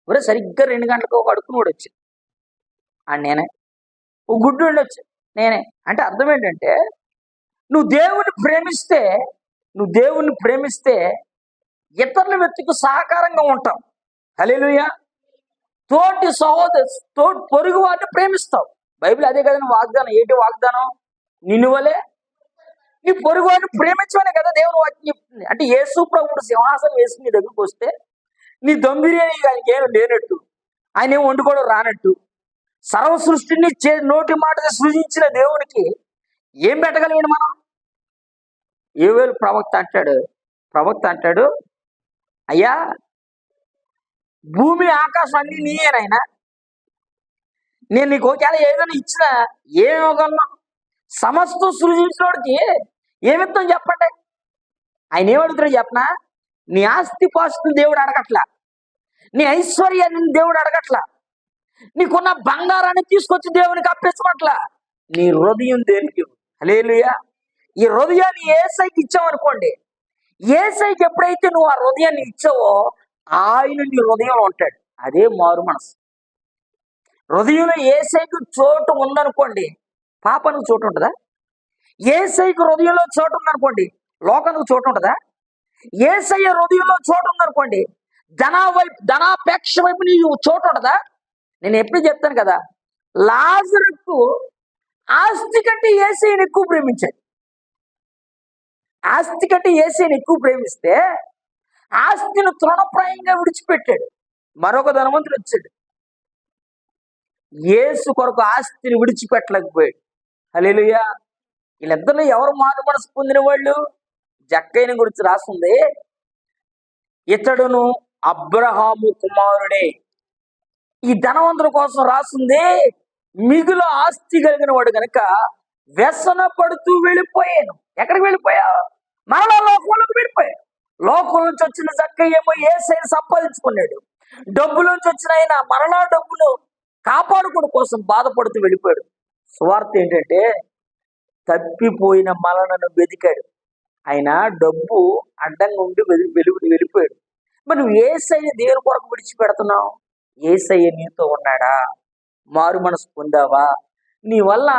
ఒరే సరిగ్గా 2 గంటలకు ఒక అడుక్కుని కూడా వచ్చి నేనే, ఒక గుడ్డు ఉండొచ్చు నేనే. అంటే అర్థం ఏంటంటే నువ్వు దేవుని ప్రేమిస్తే ఇతరుల వ్యక్తికి సహకారంగా ఉంటావు. హల్లెలూయా. తోటి పొరుగు వారిని ప్రేమిస్తావు. బైబిల్ అదే కదా వాగ్దానం. ఏంటి వాగ్దానం? నిన్ను వలే నీ పొరుగు వారిని ప్రేమించమనే కదా దేవుని వాక్యం చెప్తుంది. అంటే యేసు ప్రభువుడు సింహాసనం వేసి నీ దగ్గరకు వస్తే నీ దమ్ బిర్యానీ ఆయనకి ఏం లేనట్టు, ఆయన ఏం వండుకోవడం రానట్టు, సర్వ సృష్టిని నోటి మాట సృజించిన దేవునికి ఏం పెట్టగలిగాడు మనం? యోవేలు ప్రవక్త అంటాడు, అయ్యా భూమి ఆకాశం అన్ని నీయేనైనా, నేను నీకు ఒకవేళ ఏదైనా ఇచ్చినా ఏం ఇవ్వగలను? సమస్తం సృజించినోడికి ఏమిత్తం చెప్పండి. ఆయన ఏమడుగుతాడు చెప్పనా? నీ ఆస్తి పాస్తుని దేవుడు అడగట్లా, నీ ఐశ్వర్యాన్ని దేవుడు అడగట్లా, నీకున్న బంగారాన్ని తీసుకొచ్చి దేవునికి అప్పించమట్లా, నీ హృదయం దేనికి? హల్లెలూయా. ఈ హృదయాన్ని యేసయ్యకి ఇచ్చావనుకోండి, యేసయ్యకి ఎప్పుడైతే నువ్వు ఆ హృదయాన్ని ఇచ్చావో ఆయన నీ హృదయంలో ఉంటాడు. అదే మారు మనసు. హృదయంలో యేసయ్యకు చోటు ఉందనుకోండి, పాపానికి చోటు ఉంటుందా? యేసయ్యకు హృదయంలో చోటు ఉందనుకోండి, లోకానికి చోటు ఉంటుందా? యేసయ్య హృదయంలో చోటు ఉందనుకోండి, ధనాపేక్ష వైపు నీ చోటు ఉంటుందా? నేను ఎప్పుడు చెప్తాను కదా, లాజరుకు ఆస్తి కంటే యేసయ్యని ఎక్కువ ప్రేమించాడు. ఆస్తి కంటే యేసయ్యని ఎక్కువ ప్రేమిస్తే ఆస్తిని తృణప్రాయంగా విడిచిపెట్టాడు. మరొక ధనవంతుడు వచ్చాడు, యేసు కొరకు ఆస్తిని విడిచిపెట్టలేకపోయాడు. హల్లెలూయా. వీళ్ళిద్దరిలో ఎవరు మారు మనసు పొందిన వాళ్ళు? జక్కయ్యని గురించి రాస్తుంది, ఇతడును అబ్రహాము కుమారుడే. ఈ ధనవంతుల కోసం రాస్తుంది, మిగులు ఆస్తి కలిగిన వాడు గనక వ్యసన పడుతూ వెళ్ళిపోయాను. ఎక్కడికి వెళ్ళిపోయావు? మరలా లోకంలోకి వెళ్ళిపోయాడు. లోకం నుంచి వచ్చిన జక్కయ్య ఏమో యేసయ్యని సంపాదించుకున్నాడు. డబ్బులోంచి వచ్చిన ఆయన మరలా డబ్బులు కాపాడుకోవడం కోసం బాధపడుతూ వెళ్ళిపోయాడు. సువార్త ఏంటంటే, తప్పిపోయిన మలనను వెతికాడు. ఆయన డబ్బు అడ్డంగా ఉండి వెళ్ళిపోయాడు. మరి నువ్వు యేసయ్య దేవుని కొరకు విడిచిపెడుతున్నావు? యేసయ్య నీతో ఉన్నాడా? మారు మనసు పొందావా? నీ వల్ల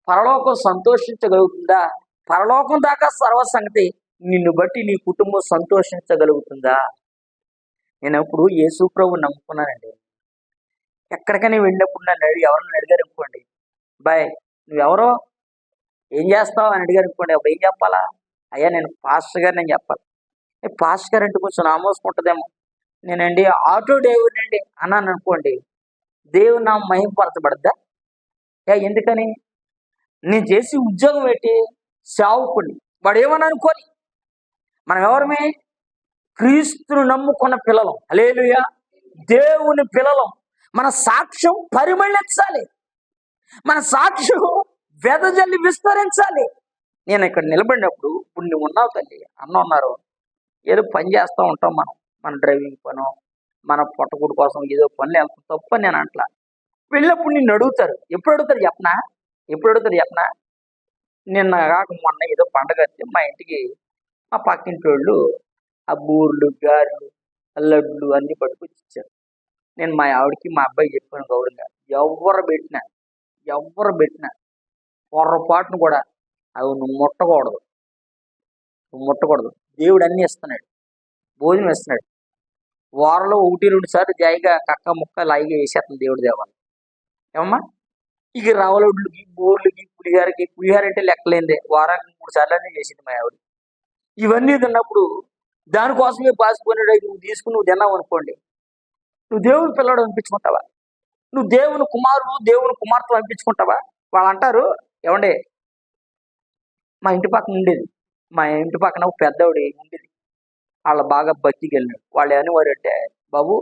పరలోకం సంతోషించగలుగుతుందా? పరలోకం దాకా సర్వసంగతి, నిన్ను బట్టి నీ కుటుంబం సంతోషించగలుగుతుందా? నేను అప్పుడు యేసు ప్రభు నమ్ముకున్నానండి. ఎక్కడికైనా వెళ్ళినప్పుడు నన్ను ఎవరన్నా అడిగారు అనుకోండి, బాయ్ నువ్వెవరో ఏం చేస్తావు అని అడిగారు అనుకోండి, అప్పుడు ఏం చెప్పాలా? అయ్యా నేను పాస్టర్ గారు, నేను చెప్పాలి. పాస్టర్ గారు అంటే కొంచెం నామోసుకుంటుందేమో, నేనండి ఆటో డ్రైవర్ అండి అన్నాను అనుకోండి, దేవుని నా మహిమపరచబడద్దా? ఎందుకని? నేను చేసి ఉద్యోగం పెట్టి సేవకుని వాడు ఏమని అనుకోని, మనం ఎవరమే? క్రీస్తును నమ్ముకున్న పిల్లలం. హల్లెలూయా. దేవుని పిల్లలం. మన సాక్ష్యం పరిమళించాలి, మన సాక్ష్యం వెదజల్లి విస్తరించాలి. నేను ఇక్కడ నిలబడినప్పుడు, ఇప్పుడు నువ్వు ఉన్నావు తల్లి, అన్న ఉన్నారు, ఏదో పని చేస్తూ ఉంటాం మనం, మన డ్రైవింగ్ పను, మన పొట్టకూడు కోసం ఏదో పనులు వెళ్తాం, తప్పని నేను అంటలా. వెళ్ళినప్పుడు నిన్ను అడుగుతారు. ఎప్పుడు అడుగుతారు చెప్పనా? నిన్న కాక మొన్న ఏదో పండగ వస్తే మా ఇంటికి మా పక్కింటి వాళ్ళు ఆ బూర్లు, గారెలు, లడ్లు అన్ని పట్టుకొచ్చి ఇచ్చారు. నేను మా ఆవిడకి మా అబ్బాయికి చెప్పాను గౌరవంగా, ఎవరు పెట్టినా పొరపాటును కూడా అవి నువ్వు ముట్టకూడదు. దేవుడు అన్ని ఇస్తున్నాడు, భోజనం ఇస్తున్నాడు. వారంలో 1-2 సార్లు జాయిగా కక్క ముక్క లాయిగా వేసేస్తుంది దేవుడి దేవాలు. ఏమమ్మా? ఇక రవలొడ్లకి, బోర్లకి, పులిహార అంటే లెక్కలేందే, వారానికి 3 సార్లు అన్నీ చేసింది మా ఆవిడ. ఇవన్నీ తిన్నప్పుడు దానికోసమే పాసిపోయినాడు నువ్వు తీసుకుని నువ్వు తిన్నావు అనుకోండి, నువ్వు దేవుని పిల్లడు అనిపించుకుంటావా? నువ్వు దేవుని కుమారుడు, దేవుని కుమార్తెలు అనిపించుకుంటావా? వాళ్ళు అంటారు, ఏమండే మా ఇంటి పక్కన ఒక పెద్దవాడు ఉండేది, వాళ్ళ బాగా బతికి వెళ్ళినాడు. వాళ్ళు అనేవారు అంటే, బాబు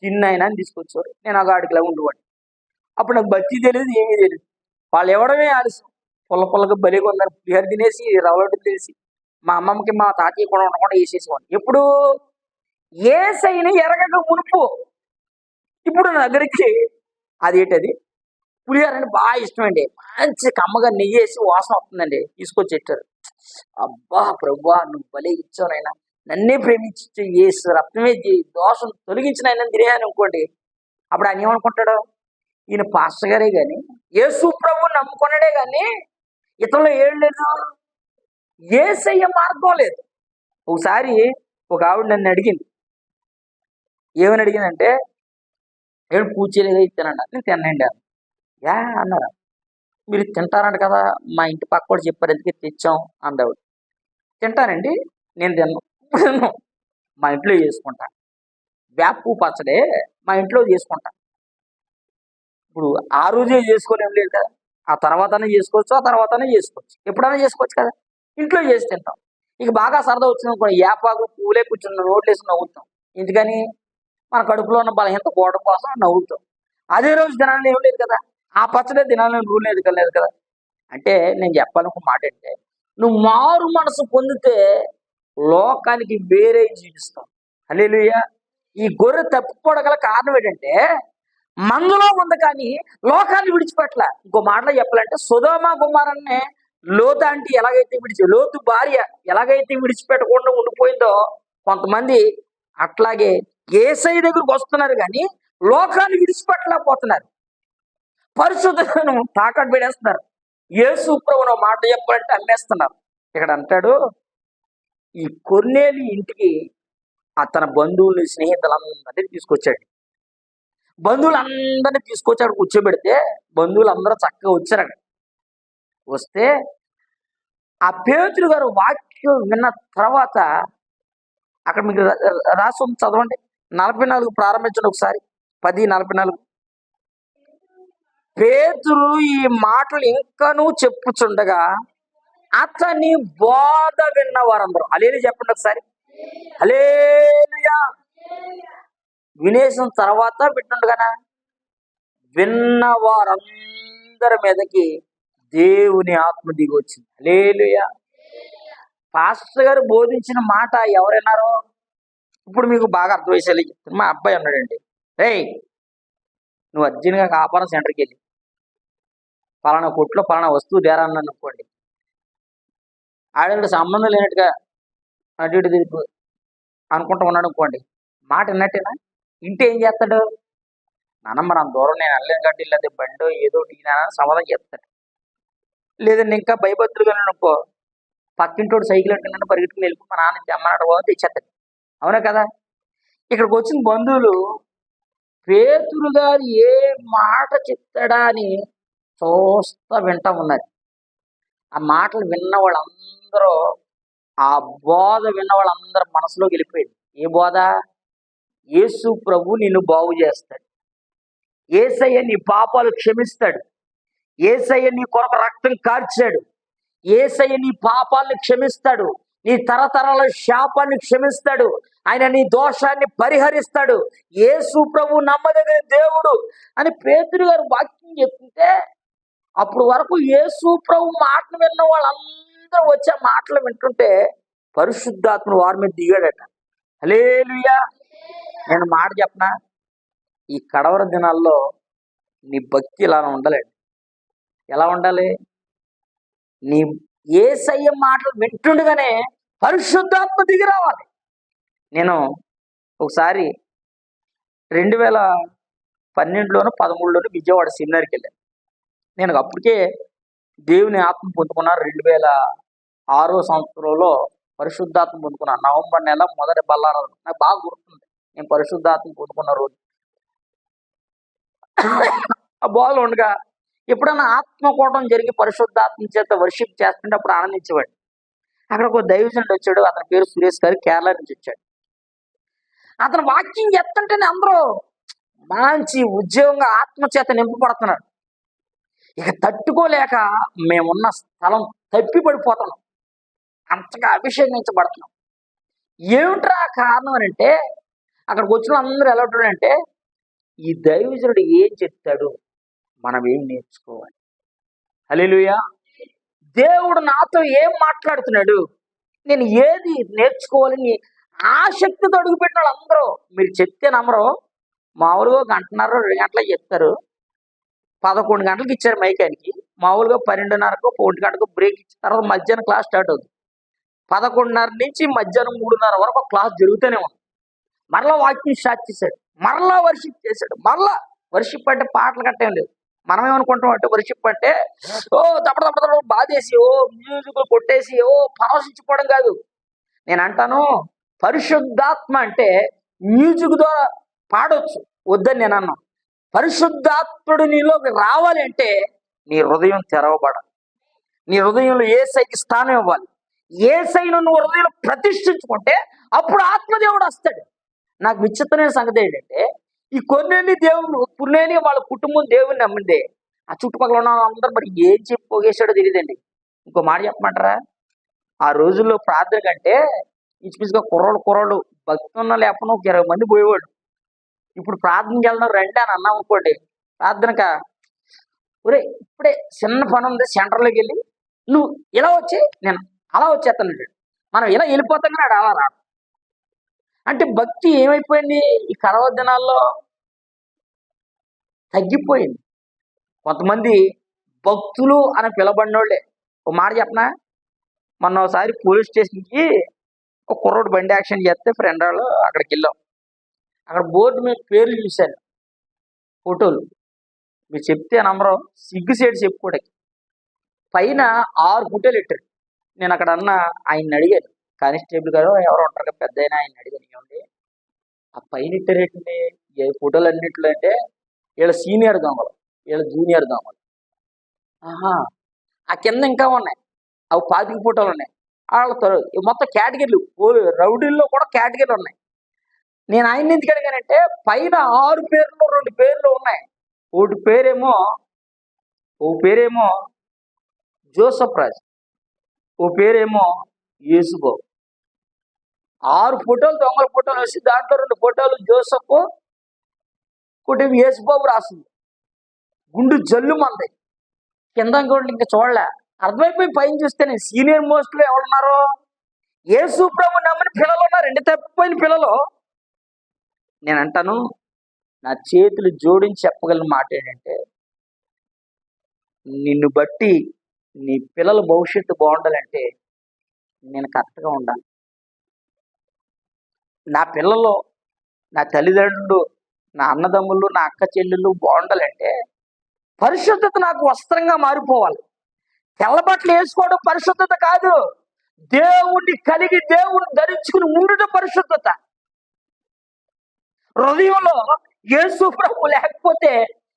తిన్నైనా అని తీసుకొచ్చేవారు. నేను ఆ గాడికిలా ఉండేవాడిని. అప్పుడు నాకు బతి తెలియదు, ఏమీ తెలియదు. వాళ్ళు ఎవడమే ఆలస్యం పుల్లగా బలిగా ఉన్నారు, పులిహార తినేసి రవ్వలొడ్డు తినేసి మా అమ్మమ్మకి మా తాతయ్య కూడా ఉండకుండా వేసేసేవాడిని. ఎప్పుడు? యేసయ్యని ఎరగక మునుపు. ఇప్పుడు నా దగ్గరికి అదేంటది పులిహార అంటే బాగా ఇష్టం అండి, మంచి కమ్మగా నెయ్యి వేసి వాసన వస్తుందండి, తీసుకొచ్చి పెట్టారు. అబ్బా ప్రభువా నువ్వు భలే ఇచ్చావునైనా, నన్నే ప్రేమించి యేసు రక్తమే దోషం తొలగించిన ఆయన తినేయాలని అనుకోండి, అప్పుడు ఆయన ఏమనుకుంటాడు? ఈయన పాస్టర్ గారే కానీ, యేసు ప్రభువుని నమ్ముకున్నాడే కానీ ఇతరులు ఏం లేదు, యేసయ్య మార్గం లేదు. ఒకసారి ఒక ఆవిడ నన్ను అడిగింది, ఏమని అడిగిందంటే, ఏడు పూజ చేయలేదు ఇచ్చానండి. నేను తినండి యా అన్నారా, మీరు తింటారంట కదా, మా ఇంటి పక్క కూడా చెప్పారు ఎందుకే తెచ్చాం అందావిడ. తింటానండి, నేను తిన్నాను, మా ఇంట్లో చేసుకుంటా. వేపు పచ్చడే మా ఇంట్లో చేసుకుంటా. ఇప్పుడు ఆ రోజే చేసుకోలేం లేదు కదా, ఆ తర్వాతనే చేసుకోవచ్చు, ఆ తర్వాతనే చేసుకోవచ్చు, ఎప్పుడైనా చేసుకోవచ్చు కదా. ఇంట్లో చేసి తింటాం. ఇక బాగా సరదా వచ్చింది అనుకోండి, ఏపాకు పూలే కూర్చుని నోట్లు వేసి నవ్వుతాం. ఎందుకని? మన కడుపులో ఉన్న బలహీనత పోవడం కోసం నవ్వుతాం. అదే రోజు తినాలని ఏం లేదు కదా, ఆ పచ్చడే తినాలని రూల్ లేదు కదా. అంటే నేను చెప్పాలనుకున్న మాట అంటే, నువ్వు మారు మనసు పొందితే లోకానికి వేరే జీవిస్తావు. హల్లెలూయా. ఈ గొర్రె తప్పిపోవడం గల కారణం ఏంటంటే, మందులో ఉంది కానీ లోకాన్ని విడిచిపెట్టల. ఇంకో మాటలో చెప్పాలంటే, సొదొమ గుమొర్రాని లోతు ఆంటీ ఎలాగైతే లోతు భార్య ఎలాగైతే విడిచిపెట్టకుండా ఉండిపోయిందో, కొంతమంది అట్లాగే యేసయ్య దగ్గరకు వస్తున్నారు కానీ లోకాన్ని విడిచిపెట్టలేకపోతున్నారు. పరిశుద్ధతను తాకట్టు పెడేస్తున్నారు. యేసు ప్రభువును మాట చెప్పాలంటే అమ్మేస్తున్నారు. ఇక్కడ అంటాడు, ఈ కొర్నేలి ఇంటికి తన బంధువుల్ని స్నేహితులందరినీ తీసుకొచ్చాడు. బంధువులందరినీ తీసుకొచ్చాడు, కూర్చోబెడితే బంధువులందరూ చక్కగా వచ్చారు. వస్తే ఆ పేతురు గారు వాక్యం విన్న తర్వాత, అక్కడ మీకు రాసి ఉంది, చదవండి. 44 ప్రారంభించండి ఒకసారి. 10:44. పేతురు ఈ మాటలు ఇంకనూ చెప్పుచుండగా అతని బోధ విన్న వారందరూ, హల్లెలూయా చెప్పండి ఒకసారి. హల్లెలూయా. వినేసిన తర్వాత వింటుండగానా, విన్న వారందరి మీదకి దేవుని ఆత్మ దిగి వచ్చింది. హల్లెలూయా. పాస్టర్ గారు బోధించిన మాట ఎవరన్నారో ఇప్పుడు మీకు బాగా అర్థమయ్యేలా చెప్తాను. మా అబ్బాయి అన్నాడండి, రేయ్ నువ్వు అర్జెంట్గా వ్యాపారం సెంటర్కి వెళ్ళి పలానా కొట్లో పలానా వస్తువు తేరా అన్నాను అనుకోండి, ఆడవాళ్ళకి సంబంధం లేనట్టుగా అటు ఇటు తిరుగు అనుకుంటూ ఉన్నాడు అనుకోండి, మాట విన్నట్టేనా? ఇంటి ఏం చేస్తాడు? నాన్న మరి అంత దూరం నేను వెళ్ళలేను కాబట్టి లేదా బండో ఏదో టీనా సమాధానం చెప్తాడు. లేదండి ఇంకా భయభద్రులుగా అనుకో, పక్కింటోడు సైకిల్ అంటున్నాడు పరిగెట్టుకుని వెళ్ళి మా నాన్న అమ్మనాడు పోతే తెచ్చేస్తాడు. అవునా కదా? ఇక్కడికి వచ్చిన బంధువులు పేతురు గారు ఏ మాట చెప్తాడా అని చూస్తా వింటా ఉన్నారు. ఆ మాటలు విన్న వాళ్ళందరూ, ఆ బోధ విన్న వాళ్ళందరూ మనసులోకి వెళ్ళిపోయింది. ఏ బోధ? యేసు ప్రభు నిన్ను బాగు చేస్తాడు, యేసయ్య నీ పాపాలు క్షమిస్తాడు, యేసయ్య నీ కొరకు రక్తం కార్చాడు, యేసయ్య నీ పాపాలను క్షమిస్తాడు, నీ తరతరాల శాపాన్ని క్షమిస్తాడు, ఆయన నీ దోషాన్ని పరిహరిస్తాడు, యేసు ప్రభు నమ్మదగిన దేవుడు అని పేతురు గారు వాక్యం చెప్తుంటే, అప్పుడు వరకు యేసు ప్రభు మాటలు విన్న వాళ్ళందరూ వచ్చే మాటలు వింటుంటే పరిశుద్ధాత్మ వారి మీద దిగాడట. హల్లెలూయా. నేను మాట చెప్పనా, ఈ కడవర దినాల్లో నీ భక్తి ఇలా ఉండాలండి. ఎలా ఉండాలి? నీ యేసయ్య మాటలు వింటుండగానే పరిశుద్ధాత్మ దిగి రావాలి. నేను ఒకసారి 2012లోనో 2013లోనో విజయవాడ సెమినార్కి వెళ్ళాను. నేను అప్పటికే దేవుని ఆత్మ పొందుకున్నాను. 2006 సంవత్సరంలో పరిశుద్ధాత్మ పొందుకున్నాను. నవంబర్ నెల మొదటి బల్లారం నాకు బాగా గుర్తుంది. నేను పరిశుద్ధాత్మ పొందుకున్న రోజు ఆ బోధలో ఉండగా ఎప్పుడైనా ఆత్మకూటం జరిగి పరిశుద్ధాత్మ చేత వర్షిప్ చేస్తుంటే అప్పుడు ఆనందించేవాడు. అక్కడ ఒక దైవజనుడు వచ్చాడు, అతని పేరు సురేష్ గారు, కేరళ నుంచి వచ్చాడు. అతను వాక్యం చెప్తుంటేనే అందరూ మంచి ఉద్యోగంగా ఆత్మచేత నింపబడుతున్నారు. ఇక తట్టుకోలేక మేమున్న స్థలం తప్పి పడిపోతున్నాం, అంతగా అభిషేకించబడుతున్నాం. ఏమిట్రా కారణం అని అంటే, అక్కడికి వచ్చిన అందరూ ఎలా ఉంటాడంటే, ఈ దైవజనుడు ఏం చెప్తాడు, మనం ఏం నేర్చుకోవాలి. హల్లెలూయా. దేవుడు నాతో ఏం మాట్లాడుతున్నాడు, నేను ఏది నేర్చుకోవాలని ఆసక్తితో అడుగుపెట్టిన వాళ్ళు అందరూ, మీరు చెప్తే నమ్మరు, మామూలుగా 1:30 2 గంటలకు చెప్తారు. 11 గంటలకు ఇచ్చారు మైకానికి, మామూలుగా 12:30కో 1 గంటకో బ్రేక్ ఇచ్చిన తర్వాత మధ్యాహ్నం క్లాస్ స్టార్ట్ అవుతుంది. 11:30 నుంచి మధ్యాహ్నం 3:30 వరకు క్లాస్ జరుగుతూనే ఉంది. మరలా వాక్యం స్టార్ట్ చేశాడు, మరలా వర్షిప్ చేశాడు. మరలా వర్షిప్ అంటే పాటలు కట్టేం లేదు. మనం ఏమనుకుంటాం అంటే వర్షిప్ అంటే ఓ దప్పడ బాధేసి, ఓ మ్యూజిక్లు కొట్టేసి, ఓ పరవశించిపోవడం కాదు. నేను అంటాను, పరిశుద్ధాత్మ అంటే మ్యూజిక్ ద్వారా పాడొచ్చు, వద్దని నేను అన్నాను. పరిశుద్ధాత్ముడు నీలోకి రావాలి అంటే నీ హృదయం తెరవబడాలి, నీ హృదయంలో యేసయ్యకి స్థానం ఇవ్వాలి. యేసయ్యను నువ్వు హృదయంలో ప్రతిష్ఠించుకుంటే అప్పుడు ఆత్మదేవుడు వస్తాడు. నాకు విచిత్రమైన సంగతి ఏంటంటే ఈ కొన్నేళ్ళు దేవుడు పుణ్యేని వాళ్ళ కుటుంబం దేవుని నమ్మిందే, ఆ చుట్టుపక్కల ఉన్న అందరూ మరి ఏం చెప్పి పోగేశాడో తెలియదండి. ఇంకో మాట చెప్పమంటారా? ఆ రోజుల్లో ప్రార్థన కంటే ఇంచుమించుగా కుర్రోళ్ళు భక్తి ఉన్న లేకపోయినా ఒక 20 మంది పోయేవాడు. ఇప్పుడు ప్రార్థనకి వెళ్దాం రండి అని అన్నాం అనుకోండి, ప్రార్థనక ఒరే ఇప్పుడే చిన్న పని ఉంది సెంటర్లోకి వెళ్ళి నువ్వు ఇలా వచ్చి నేను అలా వచ్చేస్తాను. మనం ఇలా వెళ్ళిపోతాం కానీ అలా రాడు. అంటే భక్తి ఏమైపోయింది ఈ కరవ దినాల్లో? తగ్గిపోయింది. కొంతమంది భక్తులు అని పిలబడినోళ్ళే. ఒక మాట చెప్పనా, మొన్న ఒకసారి పోలీస్ స్టేషన్కి ఒక కుర్రోడు బండి యాక్షన్ చేస్తే ఫ్రెండ్ వాళ్ళు అక్కడికి వెళ్ళాం. అక్కడ బోర్డు మీద పేర్లు చూశాను, ఫోటోలు. మీరు చెప్తే నమ్మరు, సిగ్గుసేటు చెప్పుకోవడానికి. పైన 6 ఫోటోలు పెట్టారు. నేను అక్కడ ఆయన్ని అడిగాను, కానిస్టేబుల్ గారు ఎవరు ఉంటారు కదా పెద్ద అయినా, ఆయన అడిగాను ఏమండి ఆ పైన ఇట్టారేంటి ఏ ఫోటోలు అన్నింటిలో అంటే వీళ్ళ సీనియర్ దొంగలు, వీళ్ళ జూనియర్ దొంగలు. ఆహా, ఆ కింద ఇంకా ఉన్నాయి, అవి 25 ఫోటోలు ఉన్నాయి. వాళ్ళతో మొత్తం కేటగిరీలు, రౌడీల్లో కూడా కేటగిరీలు ఉన్నాయి. నేను ఆయన ఎందుకు అడిగానంటే పైన 6 పేర్లు 2 పేర్లు ఉన్నాయి. ఓ పేరేమో జోసఫ్ రాజ్, ఓ పేరేమో యేసుబాబు. 6 ఫోటోలు దొంగల ఫోటోలు వేసి దాంట్లో 2 ఫోటోలు జోసఫ్, ఒకటి యేసుబాబు రాసింది. గుండు జల్లు మంది కింద కూడా ఇంకా చూడలే. అర్థమైపోయి పైన చూస్తే నేను సీనియర్ మోస్ట్లో ఎవరున్నారో యేసు ప్రభు నమ్మని పిల్లలు ఉన్నారండి, తప్పిపోయిన పిల్లలు. నేను అంటాను, నా చేతులు జోడించి చెప్పగలిగిన మాట ఏంటంటే నిన్ను బట్టి నీ పిల్లల భవిష్యత్తు బాగుండాలంటే నేను కరెక్ట్గా ఉండాలి. నా పిల్లలు, నా తల్లిదండ్రులు, నా అన్నదమ్ములు, నా అక్క చెల్లెళ్ళు బాగుండాలంటే పరిశుద్ధత నాకు వస్త్రంగా మారిపోవాలి. తెల్ల బట్టలు వేసుకోవడం పరిశుద్ధత కాదు, దేవుణ్ణి కలిగి దేవుణ్ణి ధరించుకుని ఉండడం పరిశుద్ధత. హృదయంలో యేసు ప్రభు లేకపోతే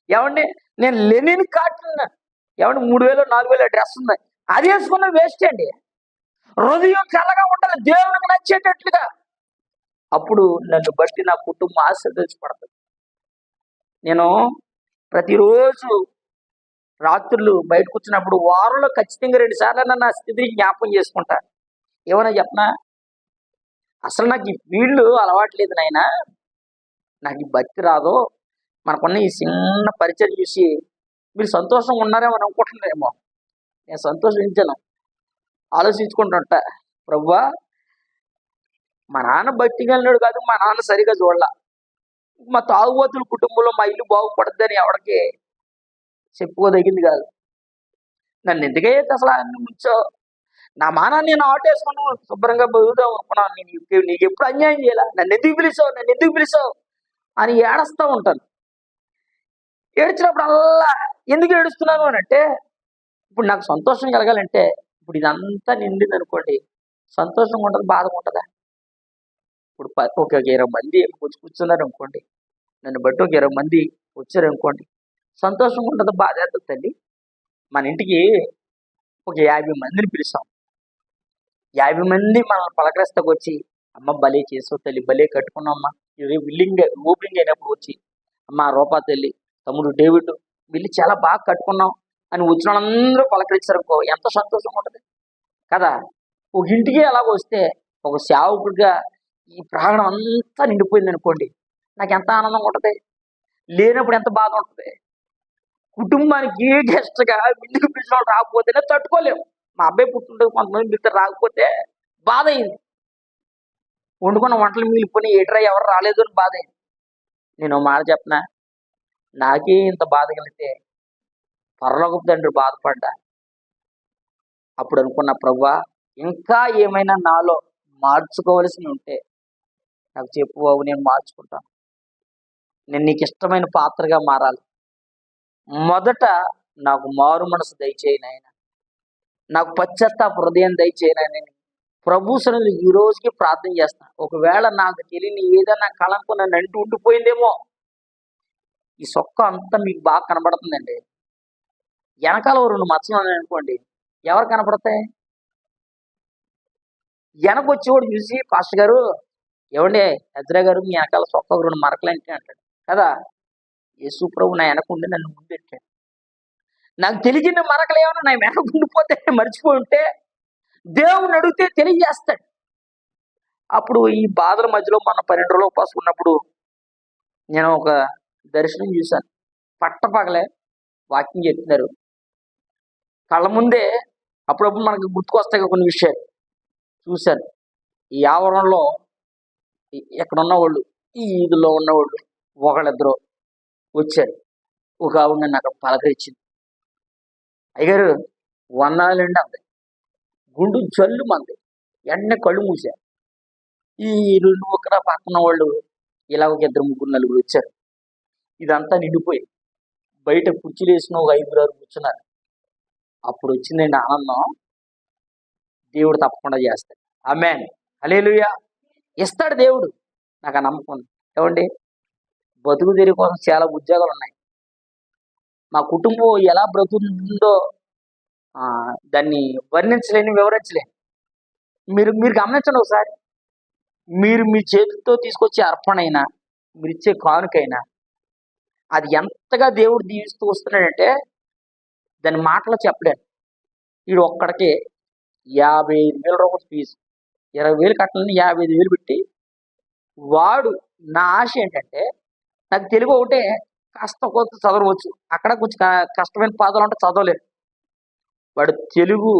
ఏమండి, నేను లెనిన్ కాటన్ ఏమండి 3000 4000 డ్రెస్ ఉంది, అది వేసుకున్న వేస్ట్ అండి. హృదయం చల్లగా ఉండాలి దేవునికి నచ్చేటట్లుగా. అప్పుడు నన్ను బట్టి నా కుటుంబం ఆశీర్వదించబడుతుంది. నేను ప్రతిరోజు రాత్రులు బయటకు వచ్చినప్పుడు వారంలో ఖచ్చితంగా 2 సార్లు నా స్థితిని జ్ఞాపకం చేసుకుంటా. ఏమన్నా చెప్పనా, అసలు నాకు ఈ ఫీల్డ్ అలవాట్లేదు నాయనా, నాకు ఈ భక్తి రాదు. మనకున్న ఈ చిన్న పరిచయం చూసి మీరు సంతోషంగా ఉన్నారేమో అని అనుకుంటున్నారేమో. నేను సంతోషించాను, ఆలోచించుకుంటుంటా, ప్రభువా మా నాన్న భక్తిగా వెళ్ళినాడు కాదు, మా నాన్న సరిగా చూడాల, మా తాగుబోతుల కుటుంబంలో మా ఇల్లు బాగుపడద్దని ఎవరికి చెప్పుకోదగింది కాదు. నన్ను ఎందుకైతే అసలు అన్ని ముంచో నా మానాన్ని నేను ఆటేసుకున్నాను, శుభ్రంగా బతుకుదాం అనుకున్నాను. నీకు ఎప్పుడు అన్యాయం చేయాల, నన్ను ఎందుకు పిలిచావు అని ఏడుస్తూ ఉంటాను. ఏడ్చినప్పుడల్లా ఎందుకు ఏడుస్తున్నాను అని అంటే, ఇప్పుడు నాకు సంతోషం కలగాలంటే ఇప్పుడు ఇదంతా నిండింది అనుకోండి, సంతోషంగా ఉంటుంది, బాధగా ఉంటుందా? ఇప్పుడు ఒక 20 మంది కూర్చున్నారు అనుకోండి, నన్ను బట్టి ఒక 20 మంది వచ్చారు అనుకోండి, సంతోషంగా ఉంటుంది, బాధ అవుతుంది తల్లి. మన ఇంటికి ఒక 50 మందిని పిలుస్తాం, 50 మంది మనల్ని పలకరిస్తాకు వచ్చి అమ్మ భలే చేసావు తల్లి, భలే కట్టుకున్నామ్మా, ఓపెనింగ్ అయినప్పుడు వచ్చి అమ్మ రూపా తల్లి, తమ్ముడు డేవిడ్ వీళ్ళు చాలా బాగా కట్టుకున్నాం అని వచ్చిన వాళ్ళందరూ పలకరించారు అనుకో, ఎంత సంతోషంగా ఉంటుంది కదా. ఒక ఇంటికి అలాగ వస్తే ఒక సేవకుడిగా ఈ ప్రాణం అంతా నిండిపోయింది అనుకోండి, నాకు ఎంత ఆనందంగా ఉంటుంది, లేనప్పుడు ఎంత బాధ ఉంటుంది. కుటుంబానికి గెస్ట్గా ఇంటికి పిలిచిన వాళ్ళు రాకపోతేనే తట్టుకోలేము. మా అబ్బాయి పుట్టినరోజు కొంతమంది పిలిస్తే రాకపోతే బాధ అయింది, వండుకున్న వంటలు మిగిలిపోయి ఏట్రా ఎవరు రాలేదు అని బాధ అయింది. నేను మాట చెప్పనా, నాకే ఇంత బాధ కలిగితే పరలోకపు తండ్రి బాధపడ్డా. అప్పుడు అనుకున్న, ప్రభువా ఇంకా ఏమైనా నాలో మార్చుకోవలసి ఉంటే నాకు చెప్పు బాబు, నేను మార్చుకుంటాను. నేను నీకు ఇష్టమైన పాత్రగా మారాలి. మొదట నాకు మారు మనసు దయచేయను ఆయన, నాకు పశ్చాత్తాప హృదయం దయచేయను అని ప్రభు సన్నిధిలో ఈ రోజుకి ప్రార్థన చేస్తాను. ఒకవేళ నాకు తెలియని ఏదైనా కళంకు నన్ను అంటూ ఉండిపోయిందేమో, ఈ సొక్క అంతా మీకు బాగా కనబడుతుందండి, వెనకాల 2 మచ్చలు ఉన్నాయనుకోండి, ఎవరు కనపడతాయి? వెనక వచ్చేవాడు చూసి పాస్టర్ గారు ఏమండే హజ్రా గారు మీ వెనకాల సొక్క 2 మరకలు అంటే అంటాడు కదా. యేసు ప్రభు నా వెనకుండి నన్ను ముందెట్టాడు. నాకు తెలిసిన మరకలు ఏమన్నా నా వెనక ఉండిపోతే మర్చిపోయి ఉంటే దేవుని అడిగితే తెలియజేస్తాడు. అప్పుడు ఈ బాధల మధ్యలో మన 12 రోజులు ఉపవాసం ఉన్నప్పుడు నేను ఒక దర్శనం చూశాను. పట్టపగలే వాకింగ్ చెప్తున్నారు. కళ్ళ ముందే అప్పుడప్పుడు మనకు గుర్తుకొస్తాయి కొన్ని విషయాలు చూశాను. ఈ ఆవరణలో ఎక్కడ ఉన్నవాళ్ళు, ఈ ఈదులో ఉన్నవాళ్ళు ఒకళ్ళిద్దరు వచ్చారు. ఒక ఆవిడ నన్ను అక్కడ పలకరించింది. అయ్యగారు వందనాలండి అంది. గుండు జల్లు మంది వెంటనే కళ్ళు మూసారు. ఈ 2 ఒకరా పక్కన వాళ్ళు ఇలా ఒక 2, 3, 4 వచ్చారు. ఇదంతా నిండిపోయి బయట కుర్చీలు వేసిన ఒక 5, 6 కూర్చున్నారు. అప్పుడు వచ్చిందండి ఆనందం. దేవుడు తప్పకుండా చేస్తాడు. ఆమేన్, హల్లెలూయా. ఇస్తాడు దేవుడు, నాకు ఆ నమ్మకం ఉంది. ఏమండి, బతుకు తెరి కోసం చాలా ఉద్యోగాలు ఉన్నాయి. మా కుటుంబం ఎలా బ్రతుకుతుందో దాన్ని వర్ణించలేని, వివరించలేని. మీరు గమనించండి ఒకసారి. మీరు మీ చేతితో తీసుకొచ్చే అర్పణ అయినా, మీరు ఇచ్చే కానుకైనా, అది ఎంతగా దేవుడు దీవిస్తూ వస్తున్నాడంటే దాని మాటలో చెప్పలేను. వీడు ఒక్కడికి 55,000 రూపాయలు ఫీజు, 20,000 కట్టాలని 55,000 పెట్టి వాడు. నా ఆశ ఏంటంటే నాకు తెలుగు ఒకటే కాస్త కొంత చదవచ్చు, అక్కడ కొంచెం కష్టమైన పదాలు ఉంటే చదవలేదు. వాడు తెలుగు,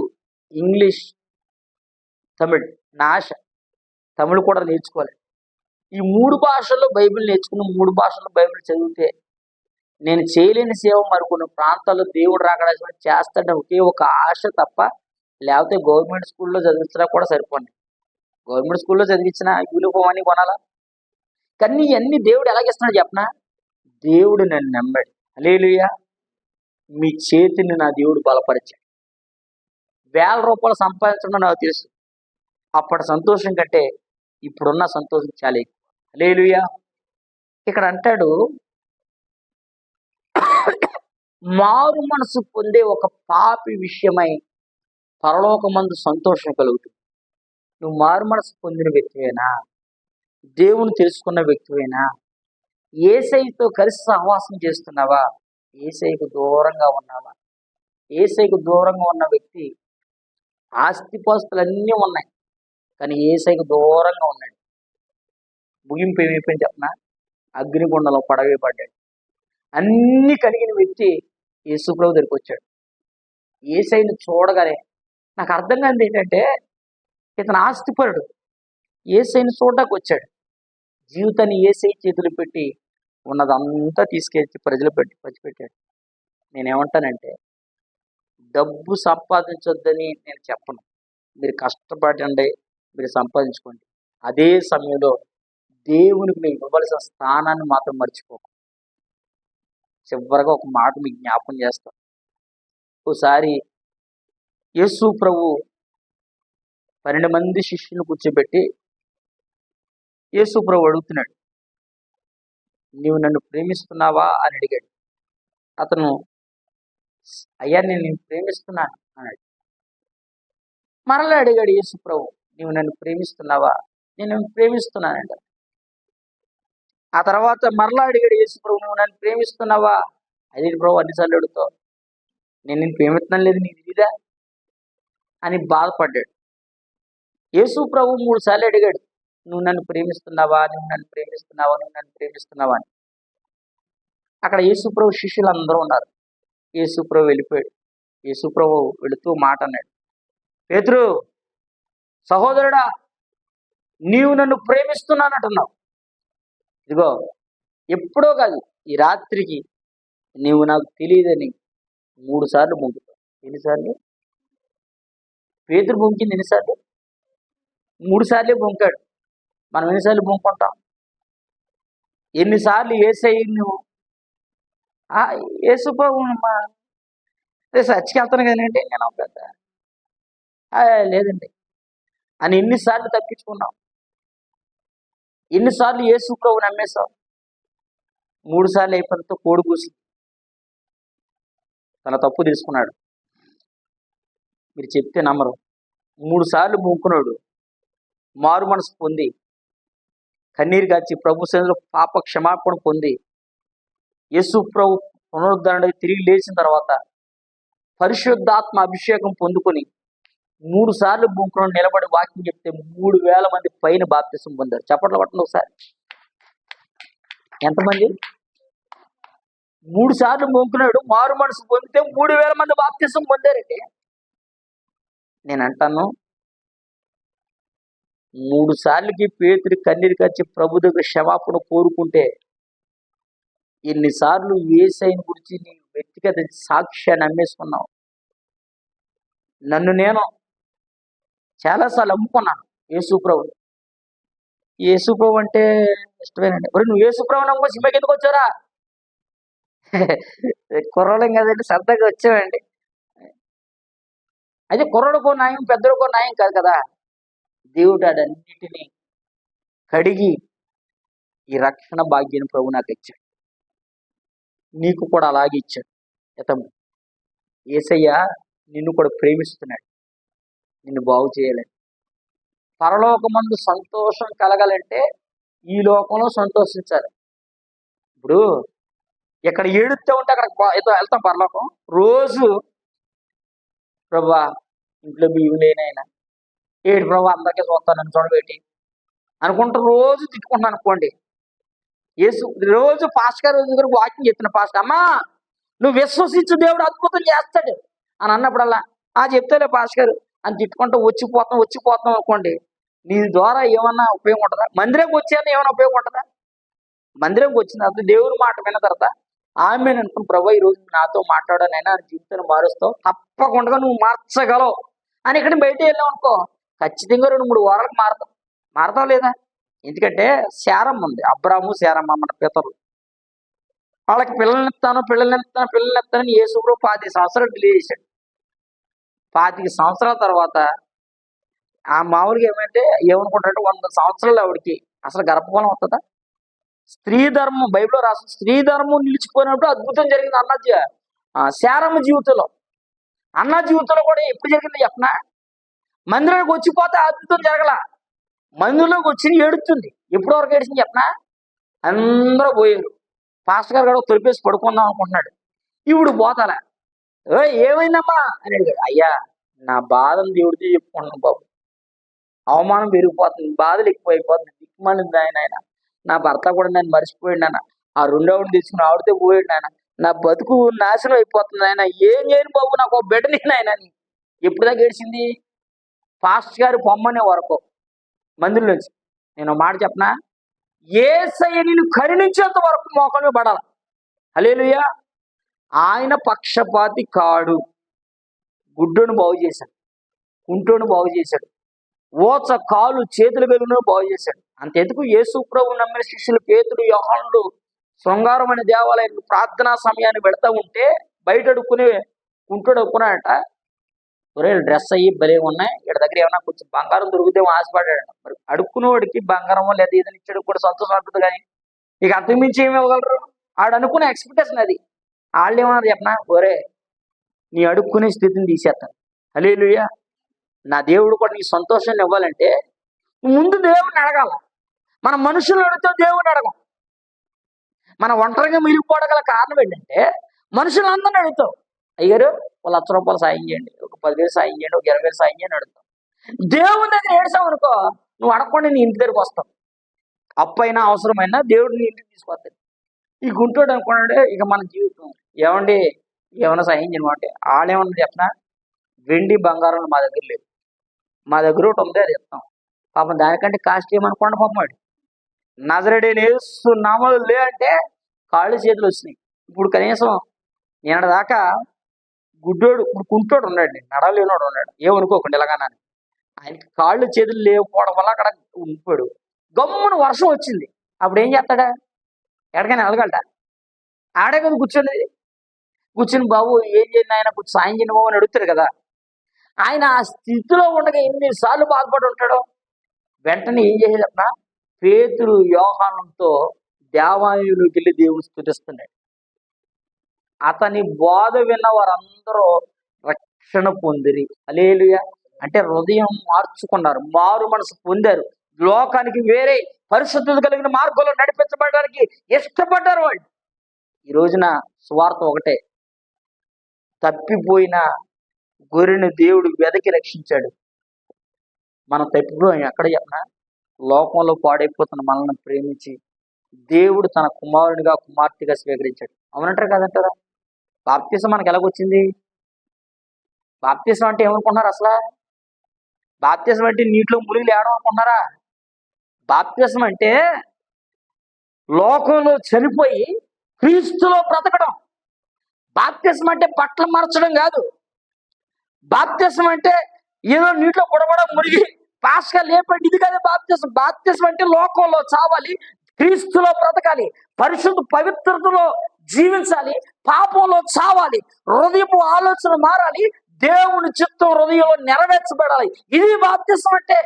ఇంగ్లీష్, తమిళ్. నా ఆశ తమిళ్ కూడా నేర్చుకోవాలి. ఈ 3 భాషల్లో బైబిల్ నేర్చుకుని 3 భాషల్లో బైబిల్ చదివితే నేను చేయలేని సేవ మరి కొన్ని ప్రాంతాల్లో దేవుడు రాకడా చేస్తాడని ఒకే ఒక ఆశ తప్ప. లేకపోతే గవర్నమెంట్ స్కూల్లో చదివించినా కూడా సరిపోండి. గవర్నమెంట్ స్కూల్లో చదివించిన యూనిఫామ్ అని కొనాలా. కానీ ఇవన్నీ దేవుడు ఎలాగిస్తున్నాడు చెప్పనా? దేవుడు నన్ను నమ్మాడు. హల్లెలూయా. మీ చేతిని నా దేవుడు బలపరిచాడు. 1000 రూపాయలు సంపాదించడం నాకు తెలుసు. అప్పటి సంతోషం కంటే ఇప్పుడున్న సంతోషం చాలా ఎక్కువ. హల్లెలూయా. ఇక్కడ అంటాడు, మారు మనసు పొందే ఒక పాపి విషయమై పరలోకమందు సంతోషం కలుగుతుంది. నువ్వు మారు మనసు పొందిన వ్యక్తివేనా? దేవుని తెలుసుకున్న వ్యక్తివేనా? యేసయ్యతో కలిసి సహవాసం చేస్తున్నావా? యేసయ్యకు దూరంగా ఉన్నావా? యేసయ్యకు దూరంగా ఉన్న వ్యక్తి ఆస్తిపాస్తులన్నీ ఉన్నాయి, కానీ యేసయ్యకు దూరంగా ఉన్నాడు. ముగింపు ఏమైపోయింది చెప్పనా? అగ్నిగుండంలో పడవేయబడ్డాడు. అన్ని కలిగిన వ్యక్తి యేసుప్రభు దగ్గరికి వచ్చాడు. యేసయ్యను చూడగానే నాకు అర్థం కానిది ఏంటంటే, ఇతను ఆస్తిపరుడు యేసయ్యను చూడడానికి వచ్చాడు. జీవితాన్ని యేసయ్య చేతులు పెట్టి ఉన్నదంతా తీసుకెళ్ళి ప్రజలు పెట్టి పంచిపెట్టాడు. నేనేమంటానంటే, డబ్బు సంపాదించొద్దని నేను చెప్పను. మీరు కష్టపడండి, మీరు సంపాదించుకోండి. అదే సమయంలో దేవునికి మీకు ఇవ్వవలసిన స్థానాన్ని మాత్రం మర్చిపోకు. చివరిగా ఒక మాట మీకు జ్ఞాపకం చేస్తాను. ఒకసారి యేసు ప్రభు 12 మంది శిష్యులను కూర్చోబెట్టి యేసు ప్రభు అడుగుతున్నాడు, నీవు నన్ను ప్రేమిస్తున్నావా అని అడిగాడు. అతను, అయ్యా నేను నిన్ను ప్రేమిస్తున్నాను అన్నాడు. మరలా అడిగాడు యేసు ప్రభు, నీవు నన్ను ప్రేమిస్తున్నావా? నేను ప్రేమిస్తున్నానంట. ఆ తర్వాత మరలా అడిగాడు యేసు ప్రభు, నువ్వు నన్ను ప్రేమిస్తున్నావా? అదే ప్రభు అన్నిసార్లు అడుగుతావు, నేను నిన్ను ప్రేమిస్తున్నాను లేదు నీకు తెలీదా అని బాధపడ్డాడు. యేసు ప్రభు 3 సార్లు అడిగాడు, నువ్వు నన్ను ప్రేమిస్తున్నావా? నువ్వు నన్ను ప్రేమిస్తున్నావా? నువ్వు నన్ను ప్రేమిస్తున్నావా అని. అక్కడ యేసు ప్రభు శిష్యులు అందరూ ఉన్నారు. యేసు ప్రభు వెళ్ళిపోయాడు. యేసు ప్రభు వెళుతూ మాట అన్నాడు, పేతురు సహోదరుడా, నీవు నన్ను ప్రేమిస్తున్నానంటున్నావు. ఇదిగో ఎప్పుడో కాదు, ఈ రాత్రికి నీవు నాకు తెలియదని 3 సార్లు బొంకుతావు. ఎన్నిసార్లు? పేతురు బొంకింది ఎన్నిసార్లు? 3 సార్లే బొంకాడు. మనం ఎన్నిసార్లు బొంకుంటాం? ఎన్నిసార్లు యేసయ్యను యేసు ప్రభు చర్చికి వెళ్తాను కదండి నేను పెద్ద లేదండి అని ఎన్నిసార్లు తప్పించుకున్నాం? ఎన్నిసార్లు యేసు ప్రభు నమ్మేశాం? 3 సార్లు అయిపోయినంత కోడి కూసి తన తప్పు తెలుసుకున్నాడు. మీరు చెప్తే నమ్మరు. 3 సార్లు మొక్కున్నాడు, మారు మనసు పొంది కన్నీరు కాచి ప్రభు సన్నిధిలో పాప క్షమాపణ పొంది యేసు ప్రభు పునరుద్ధరణ తిరిగి లేచిన తర్వాత పరిశుద్ధాత్మ అభిషేకం పొందుకొని 3 సార్లు భూమిలో నిలబడి వాక్యం చెప్తే 3,000 మంది పైన బాప్తిసం పొందారు. చప్పట్లు కొట్టండి ఒకసారి. ఎంతమంది? 3 సార్లు మొక్కున్నాడు, మారు మనసు పొందితే 3,000 మంది బాప్తిసం పొందారండి. నేను అంటాను, 3 సార్లకి పేతురు కన్నీరు కచ్చి ప్రభు దగ్గర క్షమాపణ కోరుకుంటే ఎన్నిసార్లు యేసయ్యని గురించి నీ వ్యక్తిగత సాక్ష్యాన్ని అమ్మేసుకున్నావు. నన్ను నేను చాలాసార్లు అమ్ముకున్నాను యేసుప్రభు. యేసుప్రభు అంటే ఇష్టమేనండి. ఒరే నువ్వు యేసుప్రభు నమ్ముకో సినిమాకి ఎందుకు వచ్చారా? కుర్రోళ్ళం కదండి, సరదాగా వచ్చామండి. అయితే కుర్రోడుకో న్యాయం పెద్దోడుకో న్యాయం కాదు కదా. దేవుడు అన్నిటినీ కడిగి ఈ రక్షణ భాగ్యాన్ని ప్రభు నాకు ఇచ్చాడు. నీకు కూడా అలాగే ఇచ్చాడు. యతము యేసయ్య నిన్ను కూడా ప్రేమిస్తున్నాడు, నిన్ను బాగు చేయాలని. పరలోకమందు సంతోషం కలగాలంటే ఈ లోకంలో సంతోషించాలి. ఇప్పుడు ఇక్కడ ఏడుస్తూ ఉంటే అక్కడ వెళ్తాం పరలోకం. రోజు ప్రభా ఇంట్లో బియ్యం లేనైనా ఏడు ప్రభా అందరికీ చూస్తాను నన్ను చూడబెట్టి అనుకుంటూ రోజు తిట్టుకుంటున్నాను అనుకోండి. యేసు రోజు పాస్టర్ గారి దగ్గర వాకింగ్ చెప్తున్న పాస్టర్, అమ్మా నువ్వు విశ్వసించు దేవుడు అద్భుతం చేస్తాడు అని అన్నప్పుడల్లా చెప్తాలే పాస్టర్ గారు అని తిట్టుకుంటూ వచ్చిపోతాం అనుకోండి. నీ ద్వారా ఏమన్నా ఉపయోగం ఉంటుందా? మందిరంకి వచ్చేనా ఏమైనా ఉపయోగం ఉంటుందా? మందిరంకి వచ్చిన తర్వాత దేవుని మాట విన్న తర్వాత ఆమె అంటాం, ప్రభా ఈరోజు నాతో మాట్లాడానైనా జీవితాన్ని మారుస్తావు, తప్పకుండా నువ్వు మార్చగలవు అని ఇక్కడ బయట వెళ్ళావు అనుకో, ఖచ్చితంగా 2-3 వారాలకు మారతావు లేదా? ఎందుకంటే శారమ్మ ఉంది, అబ్రాము శారమ్మ మన పితరులు. వాళ్ళకి పిల్లల్ని యేసుప్రభు 25 సంవత్సరాలు డిలే చేశాడు. 25 సంవత్సరాల తర్వాత ఆ మామూలుగా ఏమనుకుంటారంటే 100 సంవత్సరాలు ఆవిడికి అసలు గర్భఫలం వస్తుందా? స్త్రీ ధర్మం బైబిల్లో రాసిన స్త్రీ ధర్మం నిలిచిపోయినప్పుడు అద్భుతం జరిగింది శారమ్మ జీవితంలో. అన్న జీవితంలో కూడా ఎప్పుడు జరిగింది చెప్పనా? మందిరానికి వచ్చిపోతే అద్భుతం జరగల, మందిరంలోకి వచ్చి ఏడుస్తుంది. ఎప్పుడు వరకు ఏడిచింది చెప్పనా? అందరూ పోయారు. పాస్టర్ గారు కూడా తొలిపేసి పడుకుందాం అనుకుంటున్నాడు. ఇప్పుడు పోతాలా ఏమైందమ్మా అని అడిగాడు. అయ్యా నా బాధను దేవుడితో చెప్పుకుంటున్నాను బాబు, అవమానం పెరిగిపోతుంది, బాధలు ఎక్కువైపోతుంది, దిక్కుమాలింది ఆయన. నా భర్త కూడా నన్ను మర్చిపోయాడు నాన్న, ఆ 2వ తీసుకుని ఆవిడతో పోయాడు నాయన, నా బతుకు నాశనం అయిపోతుంది ఆయన, ఏం చేయను బాబు నాకు ఒక బిడ్డ నేను ఆయన అని ఎప్పుడు దాకా ఏడిచింది? పాస్టర్ గారు పొమ్మనే వరకు మందిరంలోంచి. నేను మాట చెప్పనా, యేసయ్య నిన్ను కరుణించేంత వరకు మోకాలు మీద పడాలి. హల్లెలూయా. ఆయన పక్షపాతి కాడు. గుడ్డోని బాగు చేశాడు, కుంటోని బాగు చేశాడు, ఓచ కాలు చేతులు కలిగిన బాగు చేశాడు. అంతెందుకు యేసు ప్రభువు నమ్మిన శిష్యులు పేతురు యోహానులు శృంగారం అనే దేవాలయానికి ప్రార్థనా సమయాన్ని పెడతా ఉంటే బయట అడుక్కునే కుంటోడు అడుక్కున్నాడట, ఒరే డ్రెస్ అయ్యి భలే ఉన్నాయి, ఇక్కడ దగ్గర ఏమన్నా కొంచెం బంగారం దొరికితేమో ఆశపడ్డాడు. మరి అడుక్కునేవాడికి బంగారమో లేదా ఏదైనా ఇచ్చాడు కూడా సంతోషం ఉంటుంది, కానీ ఇక అంతకుమించి ఏమి ఇవ్వగలరు? ఆడు అనుకునే ఎక్స్పెక్టేషన్ అది. వాళ్ళు ఏమన్నారు చెప్పనా, ఒరే నీ అడుక్కునే స్థితిని తీసేస్తాను. హల్లెలూయా. నా దేవుడు కూడా నీ సంతోషాన్ని ఇవ్వాలంటే ముందు దేవుడిని అడగాల. మన మనుషులను అడిగితే దేవుడిని అడగం. మన ఒంటరిగా మిగిలిపోవడం గల కారణం ఏంటంటే మనుషులందరిని అడుగుతావు, అయ్యారు ఒక 1,00,000 రూపాయలు సాయం చేయండి, ఒక 10,000 సాయం చేయండి, ఒక 20,000 సాయం చేయండి అడుగుతావు. దేవుని దగ్గర ఏడ్చావు అనుకో, నువ్వు అడగకుండా నీ ఇంటి దగ్గరికి వస్తావు. అప్పైనా అవసరమైనా దేవుడు నీ ఇంటికి తీసుకొస్తాడు. ఈ గుంటోడు అనుకున్నాడు ఇక మన జీవితం ఏమండి ఏమైనా సాయం చేయమంటే ఆడేమన్నా చెప్పినా, వెండి బంగారం మా దగ్గర లేదు, మా దగ్గర ఒకటి ఉంది అది చెప్తాం. పాపం దానికంటే కాస్ట్ ఏమనుకోండి పాపం వాడు. నజరేయుడైన యేసు నామములో లే అంటే కాళ్ళు చేతులు వచ్చినాయి. ఇప్పుడు కనీసం నేను దాకా గుడ్డోడు ఇప్పుడు కుంటోడు ఉన్నాడు, నడలేనోడు ఉన్నాడు, ఏమనుకోకుండా ఇలాగన్నా ఆయనకి కాళ్ళు చేతులు లేకపోవడం వల్ల అక్కడ ఉండిపోయాడు. గమ్మున వర్షం వచ్చింది, అప్పుడు ఏం చేస్తాడా? ఎక్కడికైనా వెళ్ళగలట? ఆడే కదా కూర్చుని బాబు ఏం చేయండి ఆయన, కొంచెం సాయం చేయండి బాబు అని అడుగుతాడు కదా. ఆయన ఆ స్థితిలో ఉండగా ఎన్నిసార్లు బాధపడి ఉంటాడో. వెంటనే ఏం చేసేదన్నా, పేతురు యోహానంతో దేవాలయంలోకి వెళ్ళి దేవుని స్తుతిస్తున్నాడు. అతని బోధ విన్న వారందరూ రక్షణ పొందిరి. హల్లెలూయా. అంటే హృదయం మార్చుకున్నారు, మారు మనసు పొందారు, లోకానికి వేరే పరిశుద్ధత కలిగిన మార్గంలో నడిపించబడడానికి ఇష్టపడ్డారు వాళ్ళు. ఈ రోజున సువార్త ఒకటే, తప్పిపోయిన గొర్రెను దేవుడు వెదకి రక్షించాడు. మనం తప్పిపోయాం ఎక్కడ చెప్పినా, లోకంలో పాడైపోతున్న మనల్ని ప్రేమించి దేవుడు తన కుమారునిగా కుమార్తెగా స్వీకరించాడు. అవునంటారు కదంటారా? బాప్తిసం మనకు ఎలాగొచ్చింది? బాప్తిసం అంటే ఏమనుకున్నారు అసలు? బాప్తిసం అంటే నీటిలో మునిగి లేవడం అనుకున్నారా? బాప్తిసం అంటే లోకంలో చనిపోయి క్రీస్తులో బ్రతకడం. బాప్తిసం అంటే బట్టలు మార్చడం కాదు. బాప్తిసం అంటే ఏదో నీటిలో బుడబడ మునిగి పాస్గా లేపండి, ఇది కాదు బాప్తిసం. బాప్తిసం అంటే లోకంలో చావాలి, క్రీస్తులో బ్రతకాలి, పరిశుద్ధ పవిత్రతలో జీవించాలి, పాపంలో చావాలి, హృదయపు ఆలోచన మారాలి, దేవుని చిత్తం హృదయంలో నెరవేర్చబడాలి. ఇది బాప్తిసం అంటే.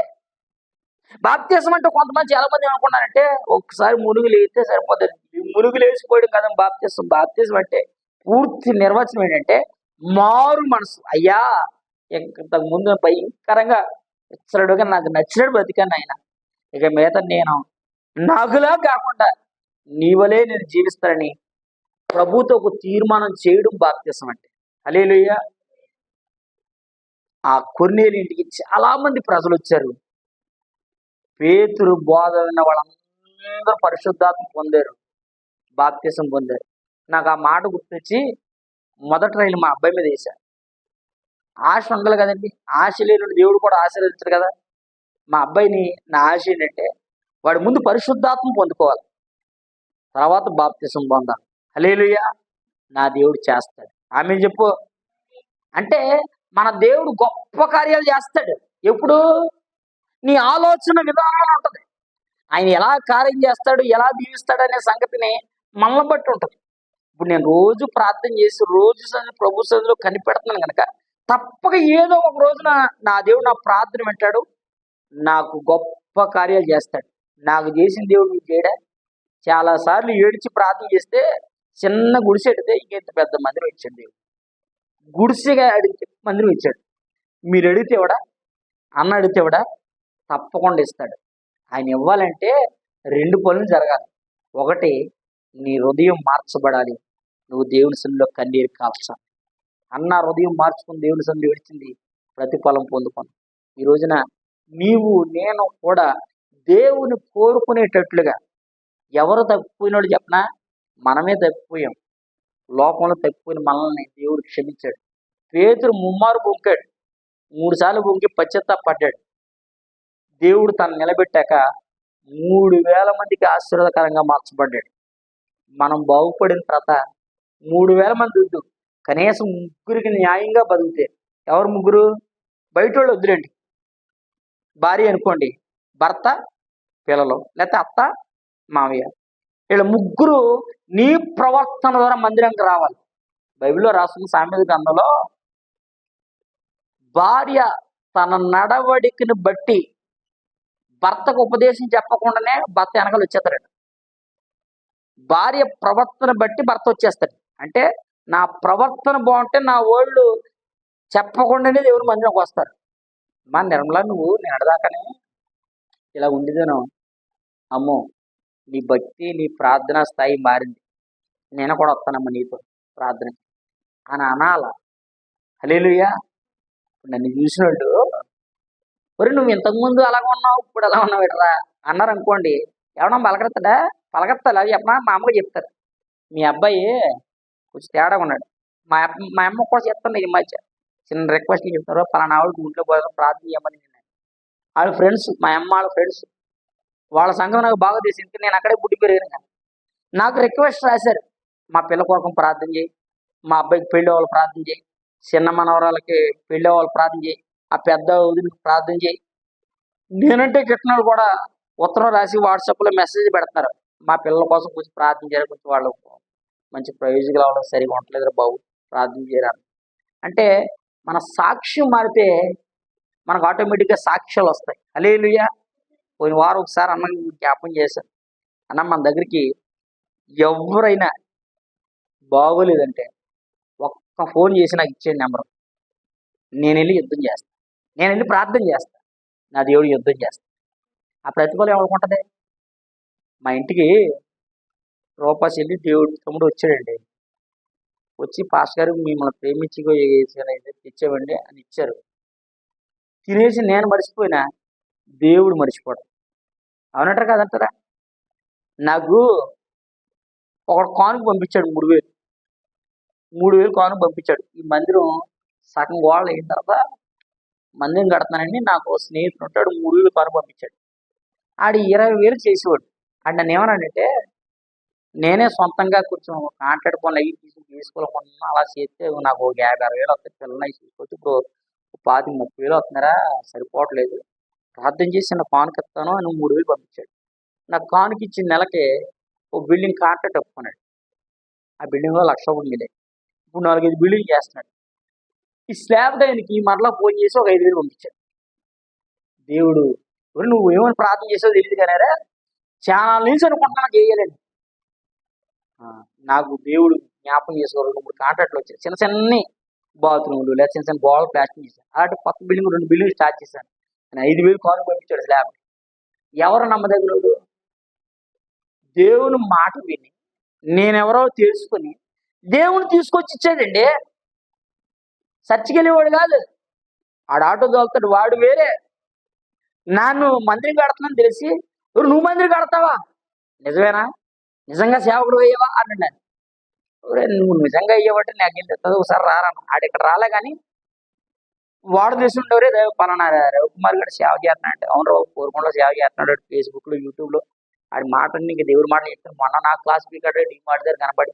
బాప్తిసం అంటే కొంతమంది చాలా మంది ఏమనుకున్నారంటే ఒక్కసారి మునుగు లేస్తే సరిపోతుంది. మునుగు లేచిపోయడం కదా బాప్తిసం. బాప్తిసం అంటే పూర్తి నిర్వచనం ఏంటంటే మారు మనసు. అయ్యా, ఇంతకు ముందు భయంకరంగా ఇచ్చడుగా నాకు నచ్చినట్టు బతికాను ఆయన, ఇక మీద నేను నాకులా కాకుండా నీవలే నేను జీవిస్తానని ప్రభుతో ఒక తీర్మానం చేయడం బాప్తిసం అంటే. హల్లెలూయా. ఆ కొర్నేలు ఇంటికి చాలా మంది ప్రజలు వచ్చారు. పేతురు బోధ విన్న వాళ్ళందరూ పరిశుద్ధాత్మ పొందారు, బాప్తిసం పొందారు. నాకు ఆ మాట గుర్తొచ్చి మొదటి రైలు మా అబ్బాయి మీద వేశారు. ఆశ ఉండాలి కదండి, ఆశ లేని దేవుడు కూడా ఆశీర్వదించారు కదా. మా అబ్బాయిని నా ఆశ ఏంటంటే వాడు ముందు పరిశుద్ధాత్మ పొందుకోవాలి, తర్వాత బాప్తిసం పొందాలి. హల్లెలూయా. నా దేవుడు చేస్తాడు. ఆమె చెప్పు. అంటే మన దేవుడు గొప్ప కార్యాలు చేస్తాడు. ఎప్పుడు? నీ ఆలోచన విధానం ఉంటుంది. ఆయన ఎలా కార్యం చేస్తాడు, ఎలా దీవిస్తాడు అనే సంగతిని మనల్ని బట్టి ఉంటుంది. ఇప్పుడు నేను రోజు ప్రార్థన చేసి రోజు ప్రభు సన్నిధిలో కనిపెడుతున్నాను కనుక తప్పక ఏదో ఒక రోజున నా దేవుడు నా ప్రార్థన వింటాడు, నాకు గొప్ప కార్యాలు చేస్తాడు. నాకు చేసిన దేవుడు మీకు చేయడా? చాలా సార్లు ఏడిచి ప్రార్థన చేస్తే చిన్న గుడిసె ఎడితే ఇంకెంత పెద్ద మందిరం ఇచ్చాడు దేవుడు. గుడిసెగా అడిగితే మందిరం ఇచ్చాడు. మీరు అడిగితే ఇవ్వడా? అన్న అడిగితే ఇవ్వడా? తప్పకుండా ఇస్తాడు. ఆయన ఇవ్వాలంటే రెండు పనులు జరగాలి. ఒకటి, నీ హృదయం మార్చబడాలి, నువ్వు దేవుని సన్నిధిలో కన్నీరు కాల్చాలి. అన్న హృదయం మార్చుకుని దేవుని సన్నిధిలో ఏడ్చింది, ప్రతిఫలం పొందుకుని. ఈ రోజున నీవు నేను కూడా దేవుని కోరుకునేటట్లుగా, ఎవరు తప్పిపోయినాడు చెప్పనా? మనమే తప్పిపోయాం. లోకంలో తప్పిపోయిన మనల్ని దేవుడు క్షమించాడు. పేతురు ముమ్మారు బొంకాడు, 3 సార్లు బొంకి పశ్చాత్తాపడ్డాడు. దేవుడు తను నిలబెట్టాక 3000 మందికి ఆశీర్వాదకరంగా మార్చబడ్డాడు. మనం బాగుపడిన తర్వాత 3000 మంది వద్దు, కనీసం 3 న్యాయంగా బతుకుతారు. ఎవరు 3? బయట వాళ్ళు వద్దులేండి. భార్య అనుకోండి, భర్త, పిల్లలు, లేకపోతే అత్త, మామయ్య, వీళ్ళ 3 నీ ప్రవర్తన ద్వారా మందిరానికి రావాలి. బైబిల్లో రాసిన సామెత గ్రంథంలో భార్య తన నడవడికని బట్టి భర్తకు ఉపదేశం చెప్పకుండానే భర్త వెనకాల వచ్చేస్తాడు. భార్య ప్రవర్తన బట్టి భర్త వచ్చేస్తాడు. అంటే నా ప్రవర్తన బాగుంటే నా వాళ్ళు చెప్పకుండానే దేవుని మందిరంకి వస్తారు. మా నిర్మలా, నువ్వు నిన్నదాకానే ఇలా ఉండేదేను, అమ్మో నీ భక్తి నీ ప్రార్థన స్థాయి మారింది, నేను కూడా వస్తానమ్మా నీతో ప్రార్థన అని అనాల. హల్లెలూయా. నన్ను చూసిన వాళ్ళు, ఒరే నువ్వు ఇంతకుముందు అలాగ ఉన్నావు, ఇప్పుడు ఎలా ఉన్నావు ఎట్రా అన్నారు అనుకోండి, ఎవడన్నా పలకత్తా అది చెప్పనా? మా అమ్మకి చెప్తారు, మీ అబ్బాయి కొంచెం తేడా ఉన్నాడు. మా అమ్మ కూడా చెప్తాను, ఈ మధ్య చిన్న రిక్వెస్ట్ చెప్తారు, పలానా ఆవిడకి ఇంట్లో పోయి ప్రార్థన చేయమని. వాళ్ళ ఫ్రెండ్స్, మా అమ్మ వాళ్ళ ఫ్రెండ్స్, వాళ్ళ సంఘం నాకు బాగా తెలిసింది, నేను అక్కడే పుట్టి పెరిగాను. నాకు రిక్వెస్ట్ రాశారు, మా పిల్ల కొరకు ప్రార్థన చేయి, మా అబ్బాయికి పెళ్ళి వాళ్ళు ప్రార్థన చేయి, చిన్న మనవరాలకి పెళ్ళి వాళ్ళు ప్రార్థన చేయి, ఆ పెద్ద వదిలికి ప్రార్థన చేయి. నేనంటే కిట్నాలు కూడా ఉత్తరం రాసి వాట్సాప్లో మెసేజ్ పెడతారు, మా పిల్లల కోసం కొంచెం ప్రార్థన చేయాలి, కొంచెం వాళ్ళు మంచి ప్రయోజకులు అవ్వడం సరిగా ఉండలేదు బాబు, ప్రార్థన చేయాలి. అంటే మన సాక్ష్యం మారితే మనకు ఆటోమేటిక్గా సాక్ష్యాలు వస్తాయి. హల్లెలూయా. పోయిన వారం ఒకసారి అన్న జ్ఞాపం చేశాను, అన్న మన దగ్గరికి ఎవరైనా బాగోలేదంటే ఒక్క ఫోన్ చేసి నాకు ఇచ్చే నెంబర్, నేను వెళ్ళి యుద్ధం చేస్తాను, నేను వెళ్ళి ప్రార్థన చేస్తాను, నా దేవుడు యుద్ధం చేస్తాను. ఆ ప్రతిఫలం ఎవరికి ఉంటుంది? మా ఇంటికి రూపాయి వెళ్ళి దేవుడు తమ్ముడు వచ్చాడండి. వచ్చి పాస్టర్ గారు మిమ్మల్ని ప్రేమించి తెచ్చామండి అని ఇచ్చారు. తినేసి నేను మర్చిపోయినా, దేవుడు మర్చిపోవడం. అవునంటారా కాదంటారా? నాకు ఒకడు కానుక పంపించాడు 3000. 3000 కానుక పంపించాడు. ఈ మందిరం సగం గోడలు అయిన తర్వాత మందిరం కడుతున్నానండి, నాకు స్నేహితుడు ఉంటాడు, 3000 కానుక పంపించాడు. ఆడు 20,000 చేసేవాడు. ఆడు నన్ను ఏమన్నాడంటే, నేనే సొంతంగా కొంచెం కాంట్రాక్ట్ పనులు అవి తీసుకోవాలనుకుంటున్నా, అలా చేస్తే నాకు ఒక 50,000-60,000 వస్తాయి, పిల్లల్ని చూసుకోవచ్చు. ఇప్పుడు 25,000-30,000 వస్తున్నారా, సరిపోవట్లేదు, ప్రార్థన చేసి నా కానుక ఇస్తాను అని 3,000 పంపించాడు. నాకు కానుక ఇచ్చిన నెలకి ఒక బిల్డింగ్ కాంట్రాక్ట్ ఒప్పుకున్నాడు. ఆ బిల్డింగ్లో 1,00,000 ఉంది. ఇప్పుడు 4-5 బిల్డింగ్ చేస్తున్నాడు. ఈ స్లాబ్ టైంకి మరలా ఫోన్ చేసి ఒక 5,000 పంపించాడు. దేవుడు నువ్వు ఏమని ప్రార్థన చేసావో తెలియదు కానీ చాలా నుంచి అనుకుంటున్నా నాకు వేయలేదు. నాకు దేవుడు జ్ఞాపకం చేసుకోవాలి. 2-3 కాంట్రాక్ట్లు వచ్చాయి. చిన్న చిన్న బాత్రూమ్లు లేదా చిన్న చిన్న గోడలు ప్లాస్టింగ్ చేశాను. అలాంటి కొత్త బిల్డింగ్ 2 బిల్డింగ్ స్టార్ట్ చేశాను. 5,000 కానుక పంపించాడు స్లాబ్. ఎవరు నమ్మదగినోడు? దేవుని మాట విని నేనెవరో తెలుసుకుని దేవుని తీసుకొచ్చి ఇచ్చాడండి. చర్చికి వెళ్ళేవాడు కాదు. ఆడు ఆటో తోలుతాడు, వాడు వేరే. నన్ను మందిరం కడుతున్నాను తెలిసి నువ్వు మందిరం కడతావా, నిజమేనా, నిజంగా సేవకుడు అయ్యేవా అన్నాడు. నువ్వు నిజంగా అయ్యేవాటి నాకు ఏం తెస్తుంది, ఒకసారి రారాను. ఆడు ఇక్కడ రాలే కానీ వాడు తెలిసి ఉండేవరే పలానా రవికుమార్ గారు సేవ చేస్తున్నాడు అంటే, అవును రావు కోరుకుండా సేవ చేస్తున్నాడు, ఫేస్బుక్లో యూట్యూబ్లో ఆడి మాటని ఇంకా దేవుడి మాటలు చెప్తాను. మొన్న నా క్లాస్ పీకాడు డిమార్ట్ దగ్గర కనపడి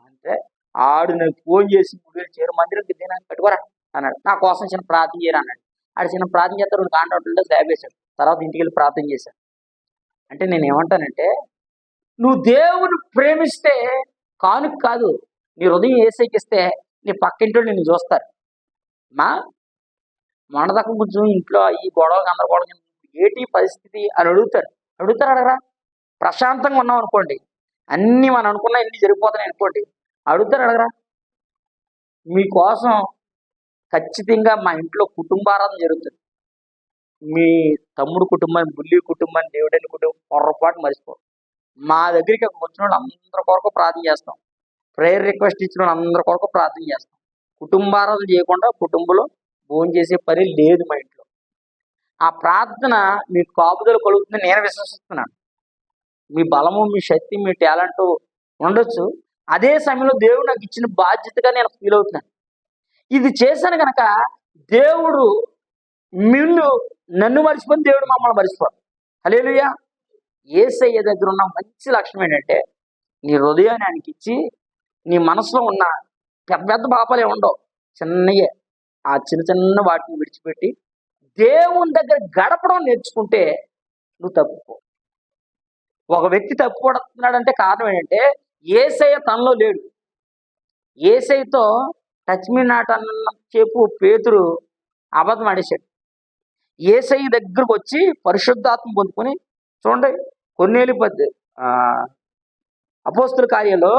అంటే ఆడు నాకు ఫోన్ చేసి 3,000 చేరు మందిరం దిద్దాను కట్టుకోరా అన్నాడు. నా కోసం చిన్న ప్రార్థన చేయరు అన్నాడు. ఆడు చిన్న ప్రార్థన చేస్తే 2 కాంట్రాక్టులతో స్లాబ్ వేశాడు. తర్వాత ఇంటికి వెళ్ళి ప్రార్థన చేశాను. అంటే నేను ఏమంటానంటే, నువ్వు దేవుని ప్రేమిస్తే కానుక కాదు, నీ హృదయం ఏసైకిస్తే నీ పక్కింటో నిన్ను చూస్తారు. మొన్నదాకా కొంచెం ఇంట్లో ఈ గొడవలు గందరగోళం ఏటి పరిస్థితి అని అడుగుతారు అడగరా? ప్రశాంతంగా ఉన్నాం అనుకోండి, అన్నీ మనం అనుకున్నా ఇన్ని జరిగిపోతున్నాయి అనుకోండి, అడుగుతారు అడగరా? మీకోసం ఖచ్చితంగా మా ఇంట్లో కుటుంబారాధన జరుగుతుంది. మీ తమ్ముడు కుటుంబాన్ని, బుల్లి కుటుంబాన్ని, దేవుడని కుటుంబం పొరపాటు మర్చిపో. మా దగ్గరికి వచ్చిన వాళ్ళు అందరి కొరకు ప్రార్థన చేస్తాం. ప్రేయర్ రిక్వెస్ట్ ఇచ్చిన వాళ్ళు అందరి కొరకు ప్రార్థన చేస్తాం. కుటుంబారాధన చేయకుండా కుటుంబంలో భోజనం చేసే పని లేదు మా ఇంట్లో. ఆ ప్రార్థన మీకు కాపుదలు కలుగుతుందని నేను విశ్వసిస్తున్నాను. మీ బలము, మీ శక్తి, మీ టాలెంట్ ఉండొచ్చు. అదే సమయంలో దేవుడు నాకు ఇచ్చిన బాధ్యతగా నేను ఫీల్ అవుతున్నాను. ఇది చేశాను కనుక దేవుడు నన్ను మర్చిపోయి దేవుడు మమ్మల్ని మర్చిపోడు. హల్లెలూయా. యేసయ్య దగ్గర ఉన్న మంచి లక్షణం ఏంటంటే, నీ హృదయాన్ని ఆయనకి ఇచ్చి నీ మనసులో ఉన్న పెద్ద పెద్ద పాపాలే ఉండవు, చిన్నయే. ఆ చిన్న చిన్న వాటిని విడిచిపెట్టి దేవుని దగ్గర గడపడం నేర్చుకుంటే నువ్వు తప్పుకో. ఒక వ్యక్తి తప్పుపడుతున్నాడంటే కారణం ఏంటంటే, యేసయ్య తనలో లేడు. యేసయ్యతో టచ్ మీ నాట్ అన్న చెప్పు పేతురు అబద్ధం ఆడేశాడు. యేసయ్య దగ్గరకు వచ్చి పరిశుద్ధాత్మ పొందుకొని చూడండి, కొర్నేలి అపోస్తుల కార్యంలో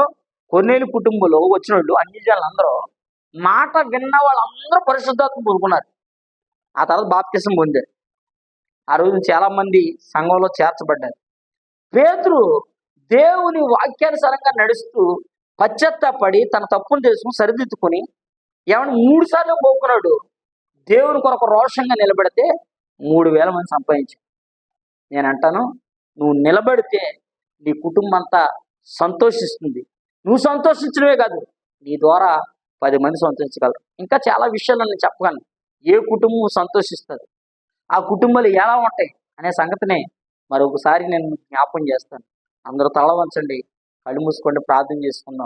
కొర్నేలి కుటుంబంలో వచ్చిన వాళ్ళు అన్ని జనాలు అందరూ మాట విన్న వాళ్ళందరూ పరిశుద్ధాత్మ పొందుకున్నారు. ఆ తర్వాత బాప్తిసం పొందారు. ఆ రోజు చాలా మంది సంఘంలో చేర్చబడ్డారు. పేతురు దేవుని వాక్యానుసారంగా నడుస్తూ పశ్చాత్తాపడి తన తప్పును తెలుసుకుని సరిదిద్దుకొని ఏమన్నా 3 సార్లు పోకున్నాడు. దేవుని కొరకు రోషంగా నిలబడితే 3,000 మంది సంపాదించాడు. నేను అంటాను, నువ్వు నిలబడితే నీ కుటుంబం అంతా సంతోషిస్తుంది. నువ్వు సంతోషించడమే కాదు, నీ ద్వారా 10 మంది సంతోషించగలరు. ఇంకా చాలా విషయాలు నేను చెప్పగలను. ఏ కుటుంబం సంతోషిస్తుంది, ఆ కుటుంబాలు ఎలా ఉంటాయి అనే సంగతిని మరొకసారి నేను జ్ఞాపకం చేస్తాను. అందరూ తల వంచండి, కళ్ళు మూసుకోండి, ప్రార్థన చేసుకుందాం.